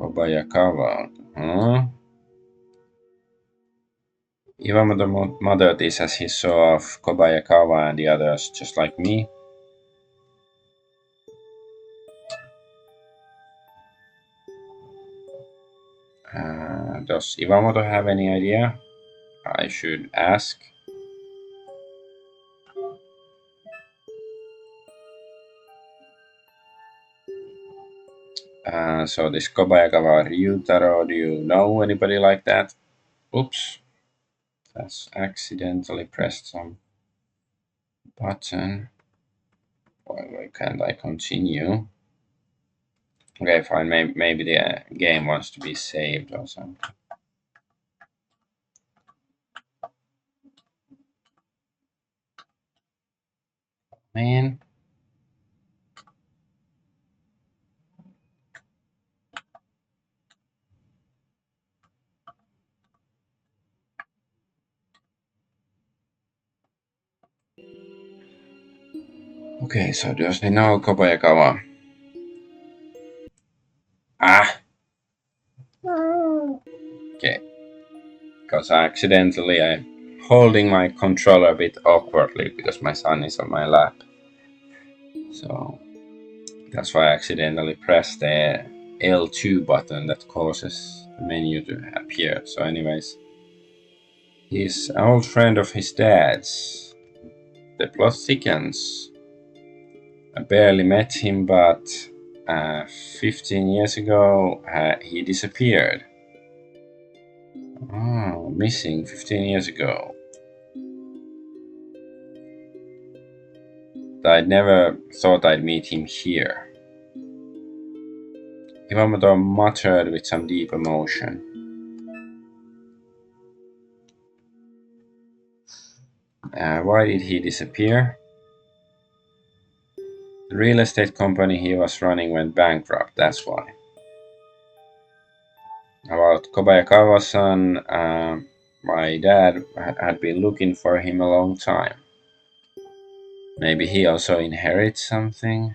S1: Kobayakawa, huh? Iwamoto muttered this as he saw of Kobayakawa and the others, just like me. Does Iwamoto have any idea? I should ask. So this Kobayakawa Ryutaro, do you know anybody like that? Oops, that's accidentally pressed some button. Why can't I continue? Okay, fine. Maybe the game wants to be saved or something. Man. Okay, so does he know Kobayakawa? Ah! Okay. Because accidentally I'm holding my controller a bit awkwardly because my son is on my lap. So that's why I accidentally pressed the L2 button that causes the menu to appear. So anyways, he's an old friend of his dad's. The plot thickens. I barely met him, but 15 years ago he disappeared. Oh, missing 15 years ago. I'd never thought I'd meet him here. Iwamoto muttered with some deep emotion. Why did he disappear? The real estate company he was running went bankrupt, that's why. About Kobayakawa-san, my dad had been looking for him a long time. Maybe he also inherits something?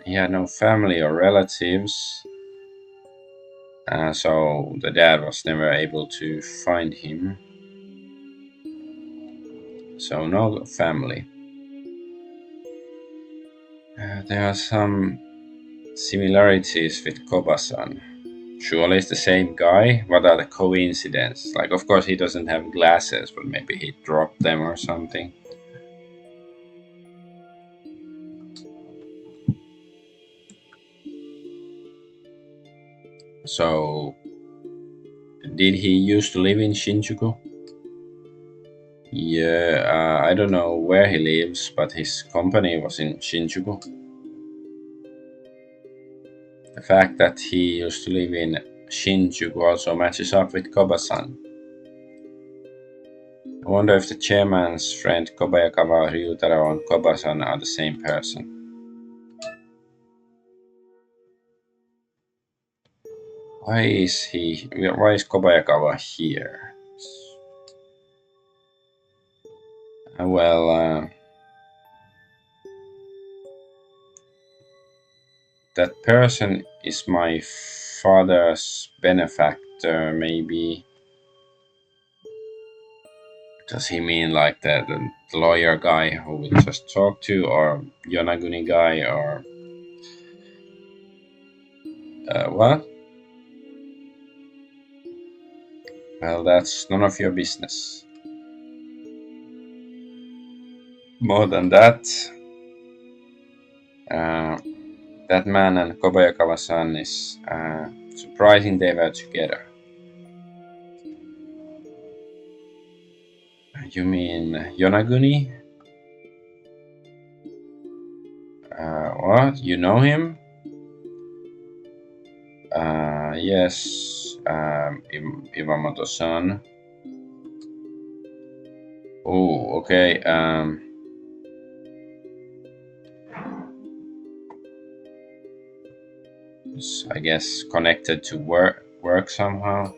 S1: He had no family or relatives, so the dad was never able to find him. So no family. There are some similarities with Koba-san. Surely it's the same guy? What are the coincidences? Like, of course he doesn't have glasses, but maybe he dropped them or something. So, did he used to live in Shinjuku? Yeah, I don't know where he lives, but his company was in Shinjuku. The fact that he used to live in Shinjuku also matches up with Koba-san. I wonder if the chairman's friend Kobayakawa Ryutaro and Koba-san are the same person. Why is Kobayakawa here? Well, that person is my father's benefactor, maybe. Does he mean like the lawyer guy who we just talked to, or Yonaguni guy, or what? Well, that's none of your business. More than that, that man and Kobayakawa-san is surprising they were together. You mean Yonaguni? What? You know him? Yes, Iwamoto-san. Oh, okay. I guess connected to work somehow.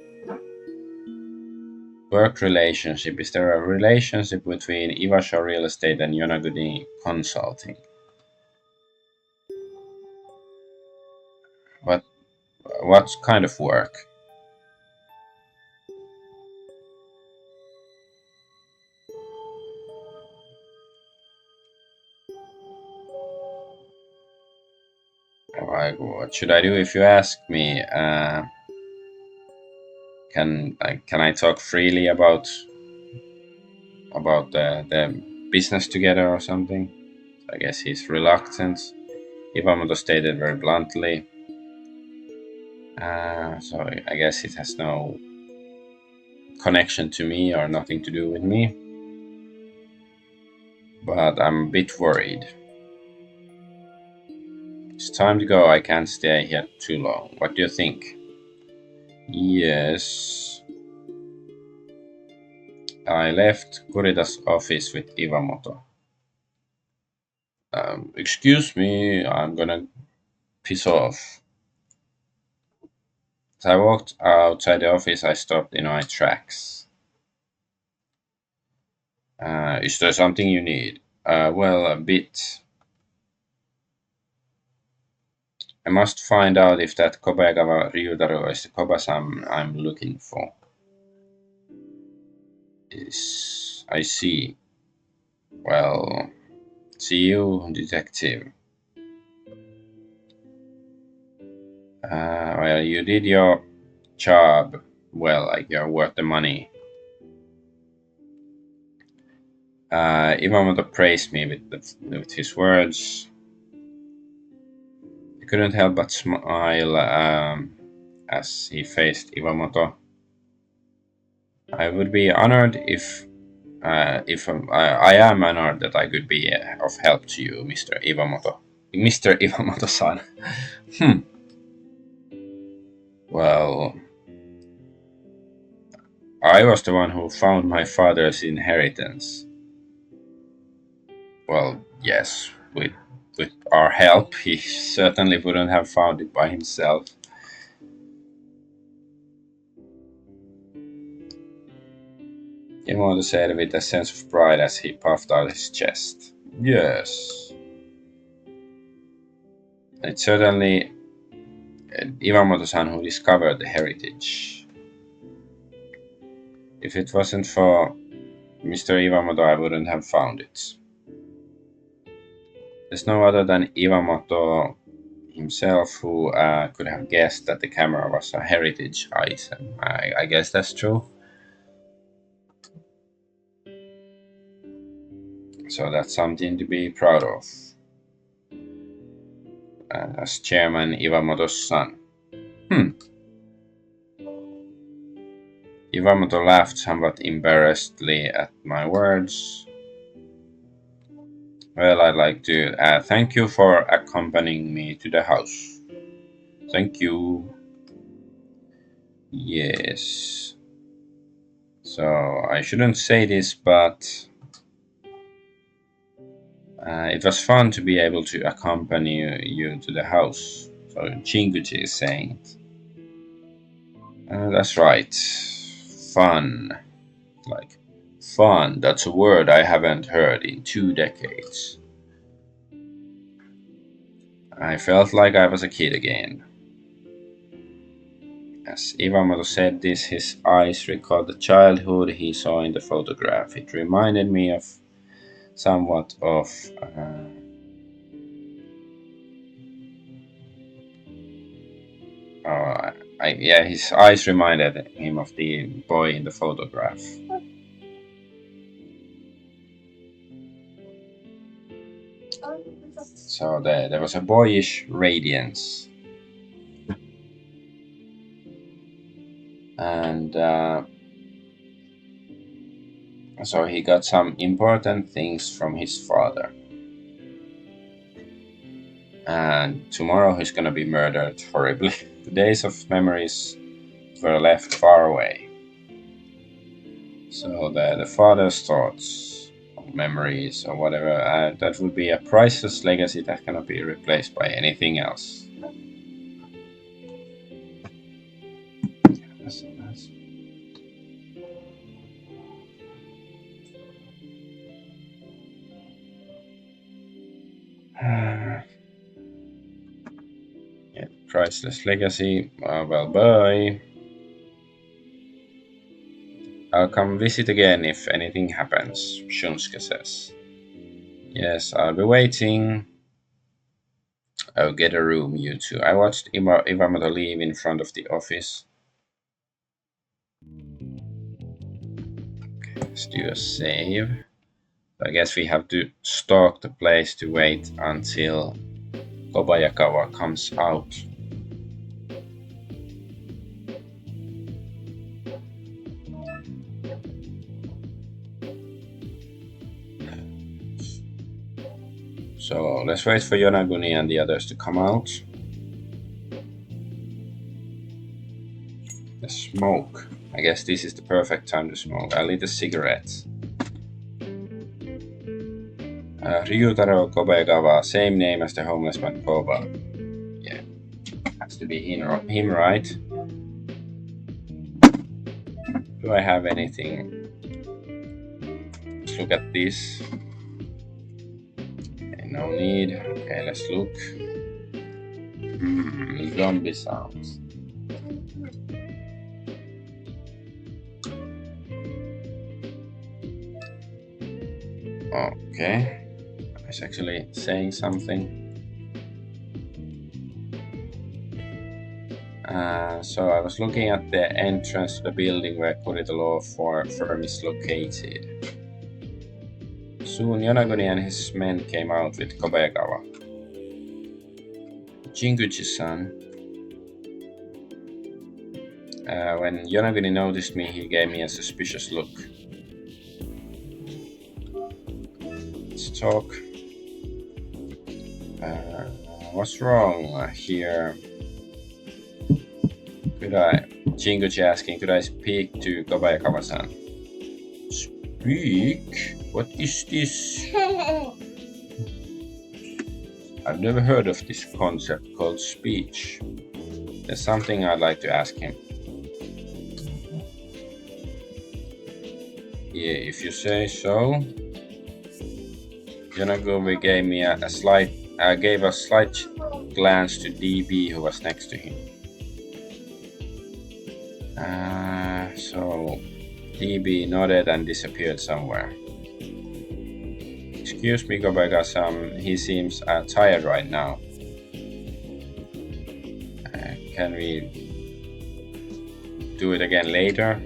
S1: Work relationship. Is there a relationship between Iwasho Real Estate and Yonaguni Consulting? What what kind of work? Like, what should I do if you ask me? Can I talk freely about the business together or something? I guess he's reluctant. Iwamoto stated very bluntly. So I guess it has no connection to me or nothing to do with me. But I'm a bit worried. It's time to go. I can't stay here too long. What do you think? Yes. I left Kurida's office with Iwamoto. Excuse me, I'm gonna piss off. As I walked outside the office, I stopped in my tracks. Is there something you need? Well, a bit. I must find out if that Kobayagawa Ryutaro is the Koba-san I'm looking for. I see. Well, see you, detective. Well, you did your job well, like you're worth the money. Iwamoto praised me with his words. I couldn't help but smile as he faced Iwamoto. I would be honored if I am honored that I could be of help to you, Mr. Iwamoto. Mr. Iwamoto-san. Hmm. Well, I was the one who found my father's inheritance. Well, yes, with our help, he certainly wouldn't have found it by himself. Iwamoto said with a sense of pride as he puffed out his chest. Yes, it's certainly Iwamoto-san who discovered the heritage. If it wasn't for Mr. Iwamoto, I wouldn't have found it. There's no other than Iwamoto himself who could have guessed that the camera was a heritage item. I guess that's true. So that's something to be proud of. As Chairman Iwamoto's son. Hmm. Iwamoto laughed somewhat embarrassedly at my words. Well, I'd like to thank you for accompanying me to the house. Thank you. Yes. So I shouldn't say this, but it was fun to be able to accompany you to the house. So Jinguji is saying it. That's right. Fun. Like, fun. That's a word I haven't heard in 2 decades. I felt like I was a kid again. As Iwamoto said this, his eyes recalled the childhood he saw in the photograph. It reminded me of somewhat of. Yeah, his eyes reminded him of the boy in the photograph. So there was a boyish radiance. And so he got some important things from his father. And tomorrow he's gonna be murdered horribly. The days of memories were left far away. So the father's thoughts, memories, or whatever, that would be a priceless legacy that cannot be replaced by anything else. That's nice. Yeah, priceless legacy. Well, bye. I'll come visit again if anything happens, Shunsuke says. Yes, I'll be waiting. I'll get a room, you two. I watched Iwamoto leave in front of the office. Okay, let's do a save. I guess we have to stalk the place to wait until Kobayakawa comes out. So let's wait for Yonaguni and the others to come out. The smoke. I guess this is the perfect time to smoke. I'll lit a cigarette. Ryutaro Kobayagawa, same name as the homeless man Koba. Yeah, has to be him, right? Do I have anything? Let's look at this. Okay, no need. Okay, let's look. Zombie sounds. Okay. It's actually saying something. So I was looking at the entrance to the building where Kurita Law firm is located. Soon Yonaguni and his men came out with Kobayagawa. Jinguji-san. When Yonaguni noticed me, he gave me a suspicious look. Let's talk. What's wrong here? Jinguji asking, could I speak to Kobayakawa-san? Speak? What is this? I've never heard of this concept called speech. There's something I'd like to ask him. Yeah, if you say so. Yonaguni gave me a slight glance to DB who was next to him. So DB nodded and disappeared somewhere. Excuse me, Kobayagawa-san, he seems tired right now. Can we do it again later?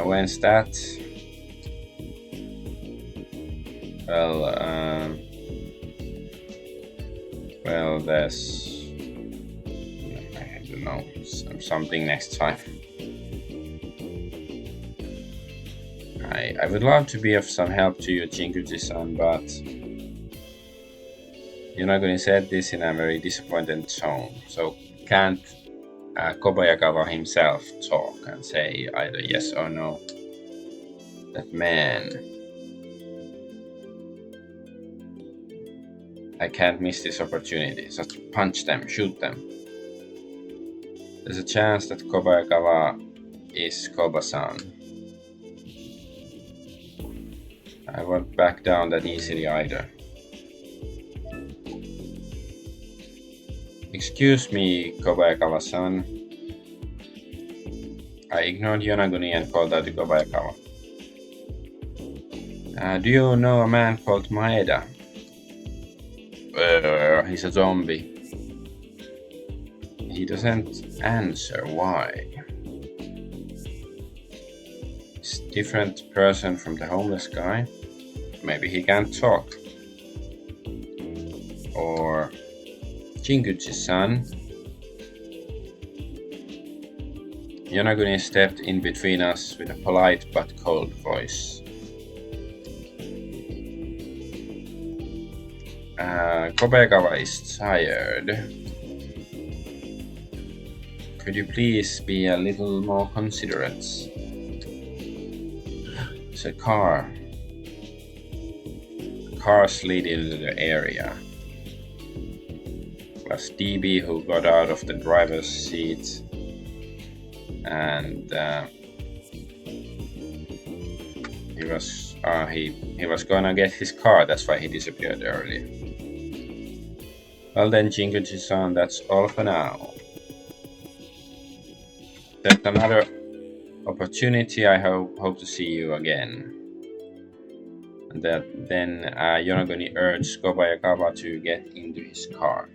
S1: When's that? Well, there's, I don't know, something next time. I would love to be of some help to you, Jinguji-san, but Yonaguni said this in a very disappointed tone. So can't Kobayagawa himself talk and say either yes or no? That man. I can't miss this opportunity. Just punch them, shoot them. There's a chance that Kobayagawa is Koba-san. I won't back down that easily either. Excuse me, Kobayakawa-san. I ignored Yonaguni and called out to Kobayakawa. Do you know a man called Maeda? He's a zombie. He doesn't answer. Why? He's a different person from the homeless guy. Maybe he can't talk. Or Jinguji-san. Yonaguni stepped in between us with a polite but cold voice. Kobayagawa is tired. Could you please be a little more considerate? It's a car. Car slid into the area. It was DB who got out of the driver's seat, and he was gonna get his car. That's why he disappeared earlier. Well then, Jinguji-san, that's all for now. There's another opportunity. I hope to see you again. And then Yonaguni urged Kobayakawa to get into his car.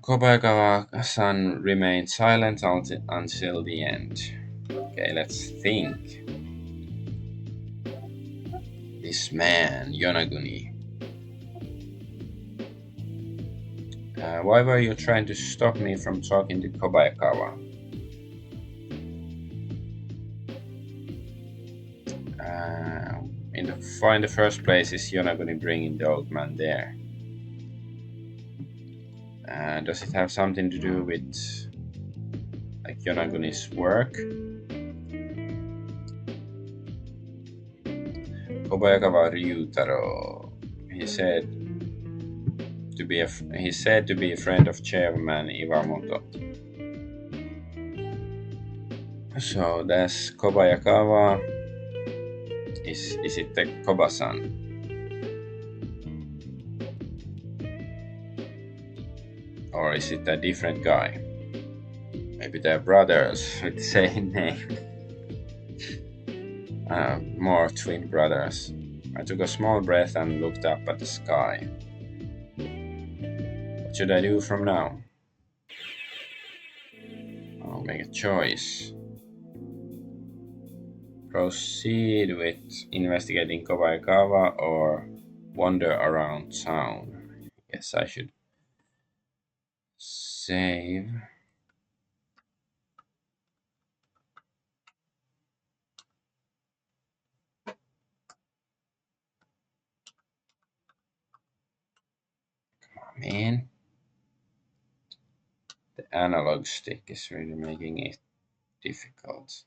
S1: Kobayakawa-san remained silent until the end. Okay, let's think. This man, Yonaguni. Why were you trying to stop me from talking to Kobayakawa? In the first place, is Yonaguni bringing the old man there? Does it have something to do with like Yonaguni's work? Kobayakawa Ryutaro. He's said to be a friend of Chairman Iwamoto. So that's Kobayakawa. Is it the Koba-san? Or is it a different guy? Maybe they're brothers with the same name. More twin brothers. I took a small breath and looked up at the sky. What should I do from now? I'll make a choice. Proceed with investigating Kobayakawa or wander around town. Guess I should save. Man, the analog stick is really making it difficult.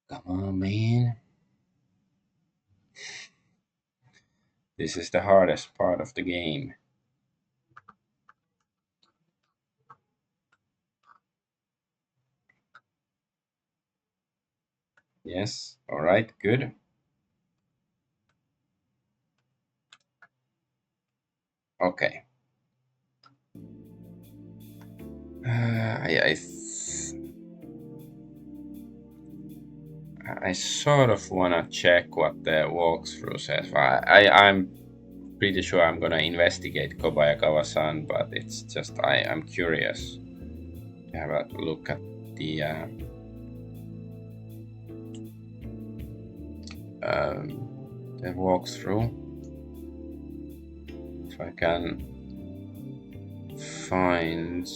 S1: Come on, man. This is the hardest part of the game. Yes, alright, good. Okay. I sort of want to check what the walkthrough says. I'm pretty sure I'm gonna investigate Kobayakawa-san, but it's just I'm curious to have a look at the walkthrough. If I can find.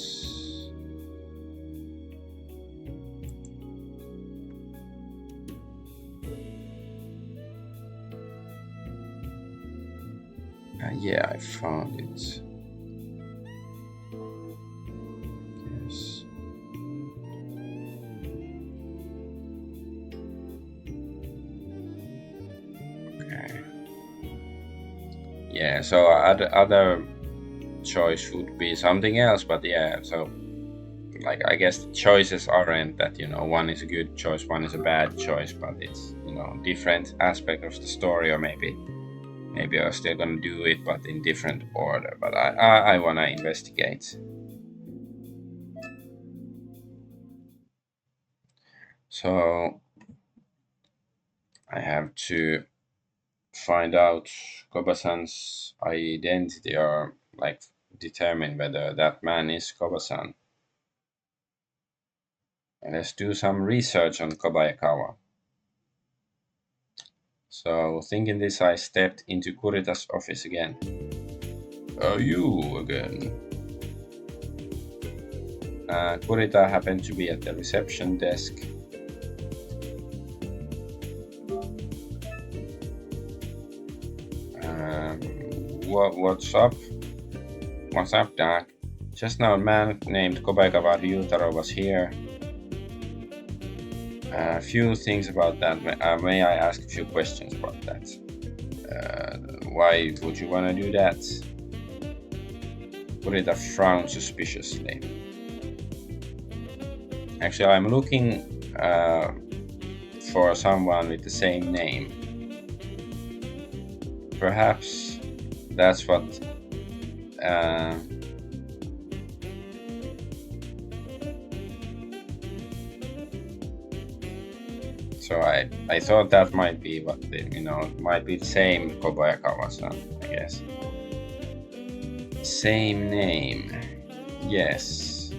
S1: Yeah, I found it. Yes. Okay. Yeah, so other choice would be something else, but yeah, so like I guess the choices aren't that one is a good choice, one is a bad choice, but it's different aspect of the story, or maybe I'm still gonna do it, but in different order. But I wanna investigate. So I have to find out Koba-san's identity, or like determine whether that man is Koba-san. And let's do some research on Kobayakawa. So thinking this, I stepped into Kurita's office again. Are you again? Kurita happened to be at the reception desk. What's up? What's up, Doc? Just now a man named Kobayawa Ryutaro was here. A few things about that. May I ask a few questions about that? Why would you want to do that? Kurita frowned suspiciously. Actually, I'm looking for someone with the same name. Perhaps that's what so I thought that might be what might be the same Kobayakawa-san, I guess. Same name, yes.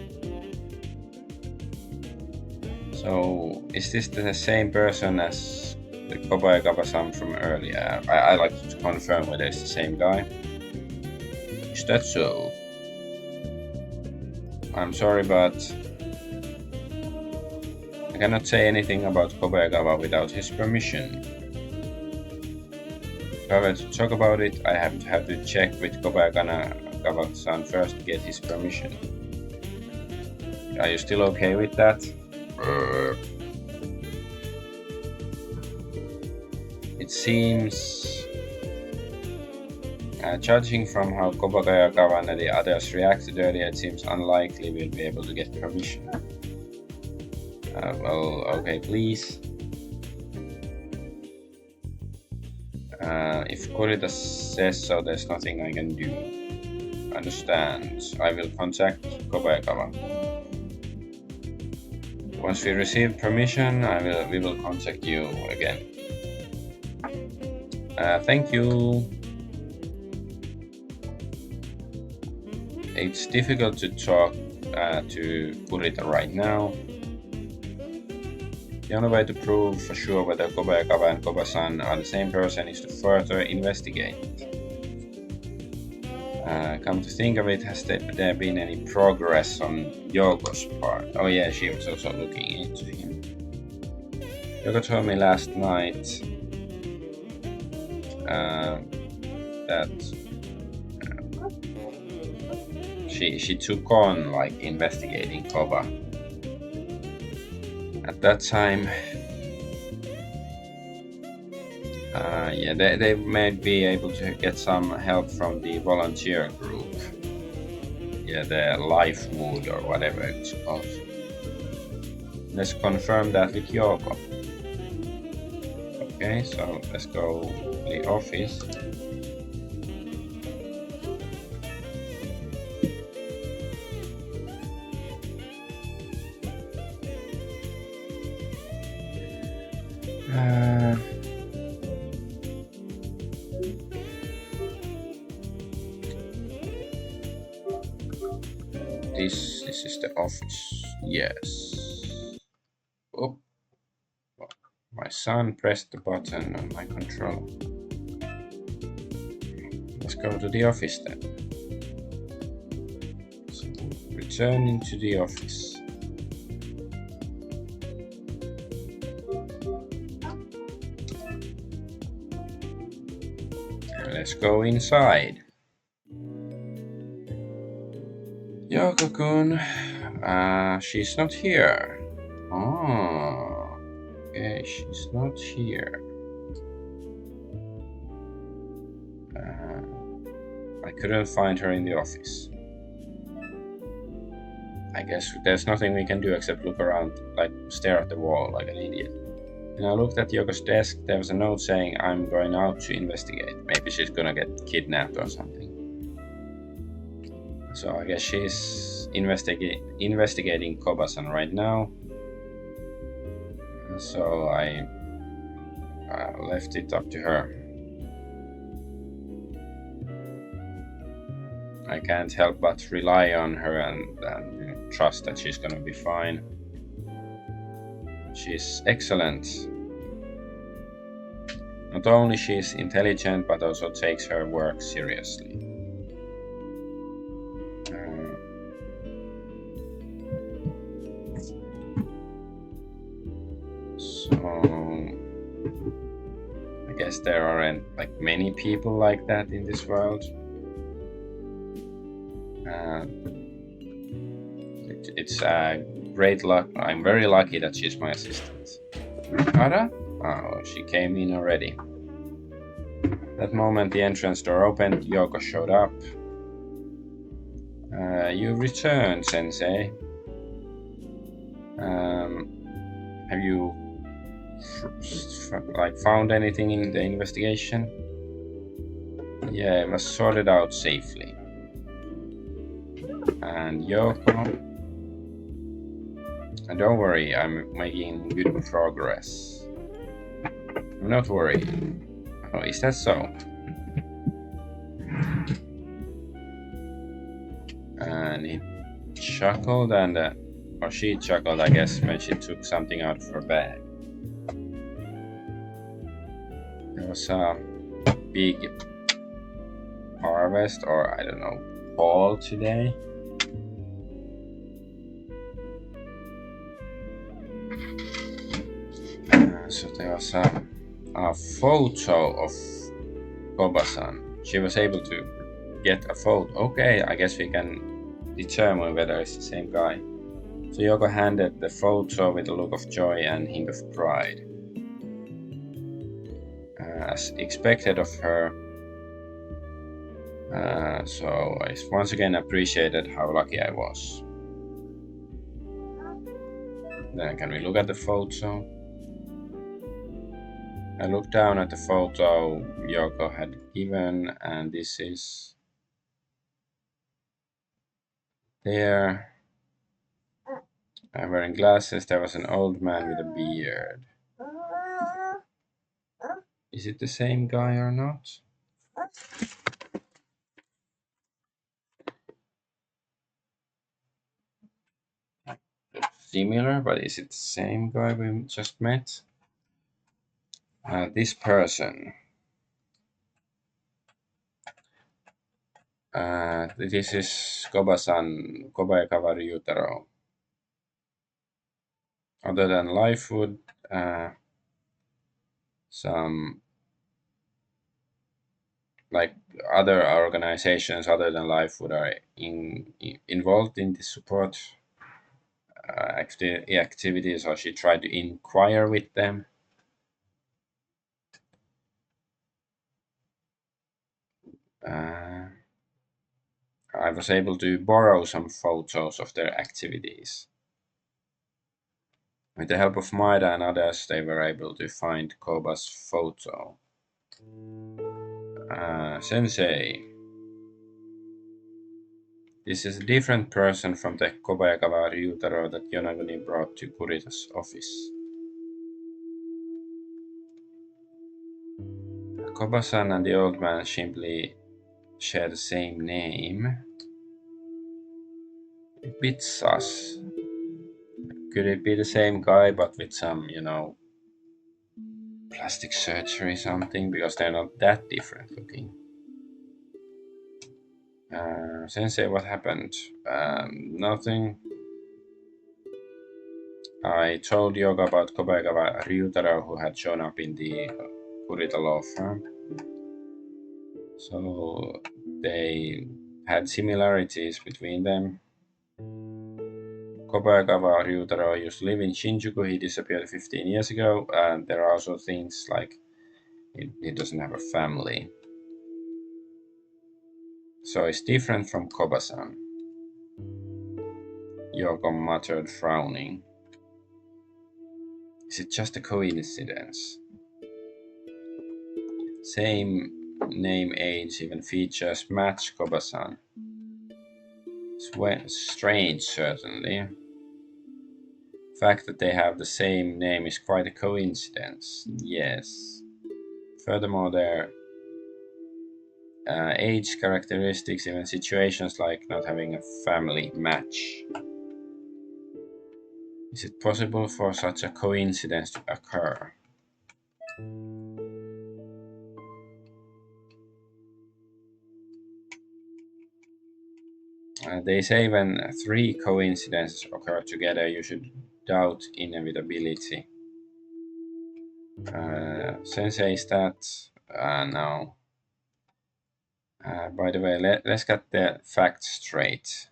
S1: So is this the same person as the Kobayakawa-san from earlier? I like to confirm whether it's the same guy. Is that so? I'm sorry, but I cannot say anything about Kobayakawa without his permission. If I were to talk about it, I have to check with Kobayakawa-san first to get his permission. Are you still okay with that? It seems, judging from how Kobayakawa and the others reacted earlier, it seems unlikely we'll be able to get permission. Well, okay, please. If Kurita says so, there's nothing I can do. Understand. I will contact Kobayakawa. Once we receive permission, we will contact you again. Thank you. It's difficult to talk to Kurita right now. The only way to prove for sure whether Kobayakawa and Koba-san are the same person is to further investigate. Come to think of it, has there been any progress on Yoko's part? Oh yeah, she was also looking into him. Yoko told me last night that she took on like investigating Koba. At that time, yeah, they might be able to get some help from the volunteer group. Yeah, the Life Wood or whatever it's called. Let's confirm that with Yoko. Okay, so let's go to the office. This is the office. Yes. Oh, my son pressed the button on my controller. Let's go to the office then. So, returning to the office. Let's go inside. Yoko-kun, she's not here. Oh, okay, she's not here. I couldn't find her in the office. I guess there's nothing we can do except look around, like stare at the wall like an idiot. When I looked at Yoko's desk, there was a note saying I'm going out to investigate. Maybe she's gonna get kidnapped or something. So I guess she's investigating Koba-san right now. So I left it up to her. I can't help but rely on her and trust that she's gonna be fine. She's excellent. Not only she is intelligent, but also takes her work seriously. So I guess there aren't like many people like that in this world. It's a great luck. I'm very lucky that she's my assistant. Ara? Oh, she came in already. That moment the entrance door opened, Yoko showed up. You returned, Sensei. Have you found anything in the investigation? Yeah, it was sorted out safely. And Yoko, and don't worry, I'm making good progress. I'm not worried. Oh, is that so? And he chuckled, and or she chuckled, I guess, when she took something out of her bag. There was a big harvest, or I don't know, haul today. So there was a photo of Koba-san. She was able to get a photo. Okay, I guess we can determine whether it's the same guy. So Yoko handed the photo with a look of joy and hint of pride. As expected of her, so I once again appreciated how lucky I was. Then can we look at the photo? I looked down at the photo Yoko had given, and this is there. Wearing glasses, there was an old man with a beard. Is it the same guy or not? Similar, but is it the same guy we just met? This person. This is Koba-san, Kobayakawa Ryutaro. Other than Life Food, some like other organizations other than Life Food are involved in the support activities, or she tried to inquire with them. I was able to borrow some photos of their activities. With the help of Maida and others, they were able to find Koba's photo. Sensei, this is a different person from the Kobayakawa Ryutaro that Yonaguni brought to Kurita's office. Koba-san and the old man simply share the same name. A bit sus. Could it be the same guy but with some, plastic surgery something? Because they're not that different looking. Sensei, what happened? Nothing. I told Yoga about Kobayagawa Ryutaro, who had shown up in the Kurita law firm. So they had similarities between them. Kobayagawa Ryutaro used to live in Shinjuku. He disappeared 15 years ago. And there are also things like he doesn't have a family. So it's different from Koba-san. Yoko muttered, frowning. Is it just a coincidence? Same name, age, even features match Koba-san. Strange, certainly. The fact that they have the same name is quite a coincidence, yes. Furthermore, their age characteristics, even situations like not having a family, match. Is it possible for such a coincidence to occur? They say when three coincidences occur together, you should doubt inevitability. Sensei stats? No. By the way, let's get the facts straight.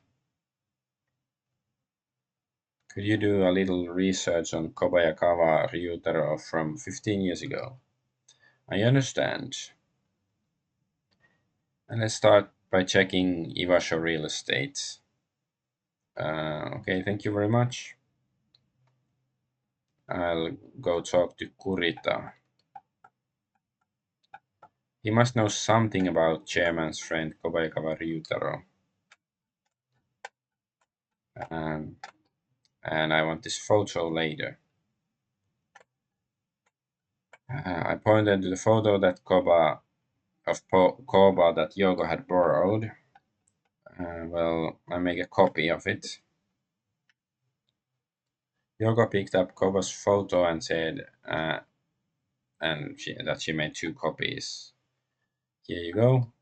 S1: Could you do a little research on Kobayakawa Ryutaro from 15 years ago? I understand. And let's start by checking Iwasho real estate. Okay, thank you very much. I'll go talk to Kurita. He must know something about chairman's friend Kobayakawa Ryutaro. Um, and I want this photo later. I pointed to the photo that Koba that Yogo had borrowed. Well, I make a copy of it. Yogo picked up Koba's photo and said, that she made two copies. Here you go.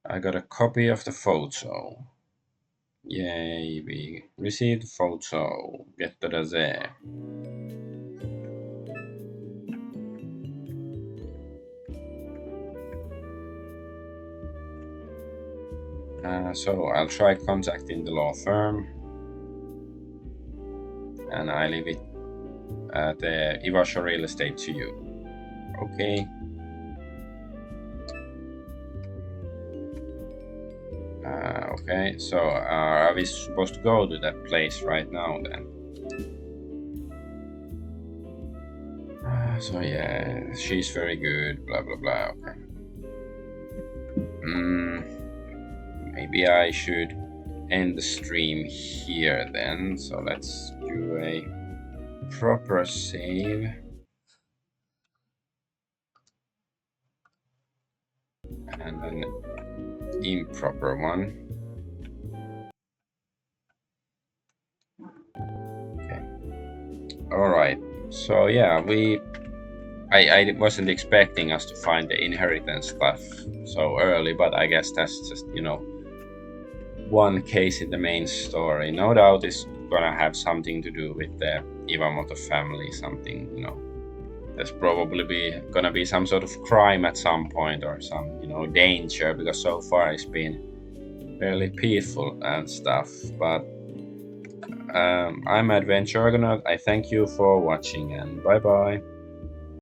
S1: I got a copy of the photo. Yay, we received photo. Get to the there. So I'll try contacting the law firm, and I leave it at the Iwasho real estate to you. Okay. Okay, so are we supposed to go to that place right now then? So yeah, she's very good, blah blah blah, okay. Maybe I should end the stream here then, so let's do a proper save. And an improper one. Okay. Alright, so yeah, I wasn't expecting us to find the inheritance stuff so early, but I guess that's just, one case in the main story. No doubt it's gonna have something to do with the Iwamoto family, something, there's probably gonna be some sort of crime at some point or some, danger, because so far it's been fairly peaceful and stuff. But I'm Adventure Argonaut. I thank you for watching, and bye bye.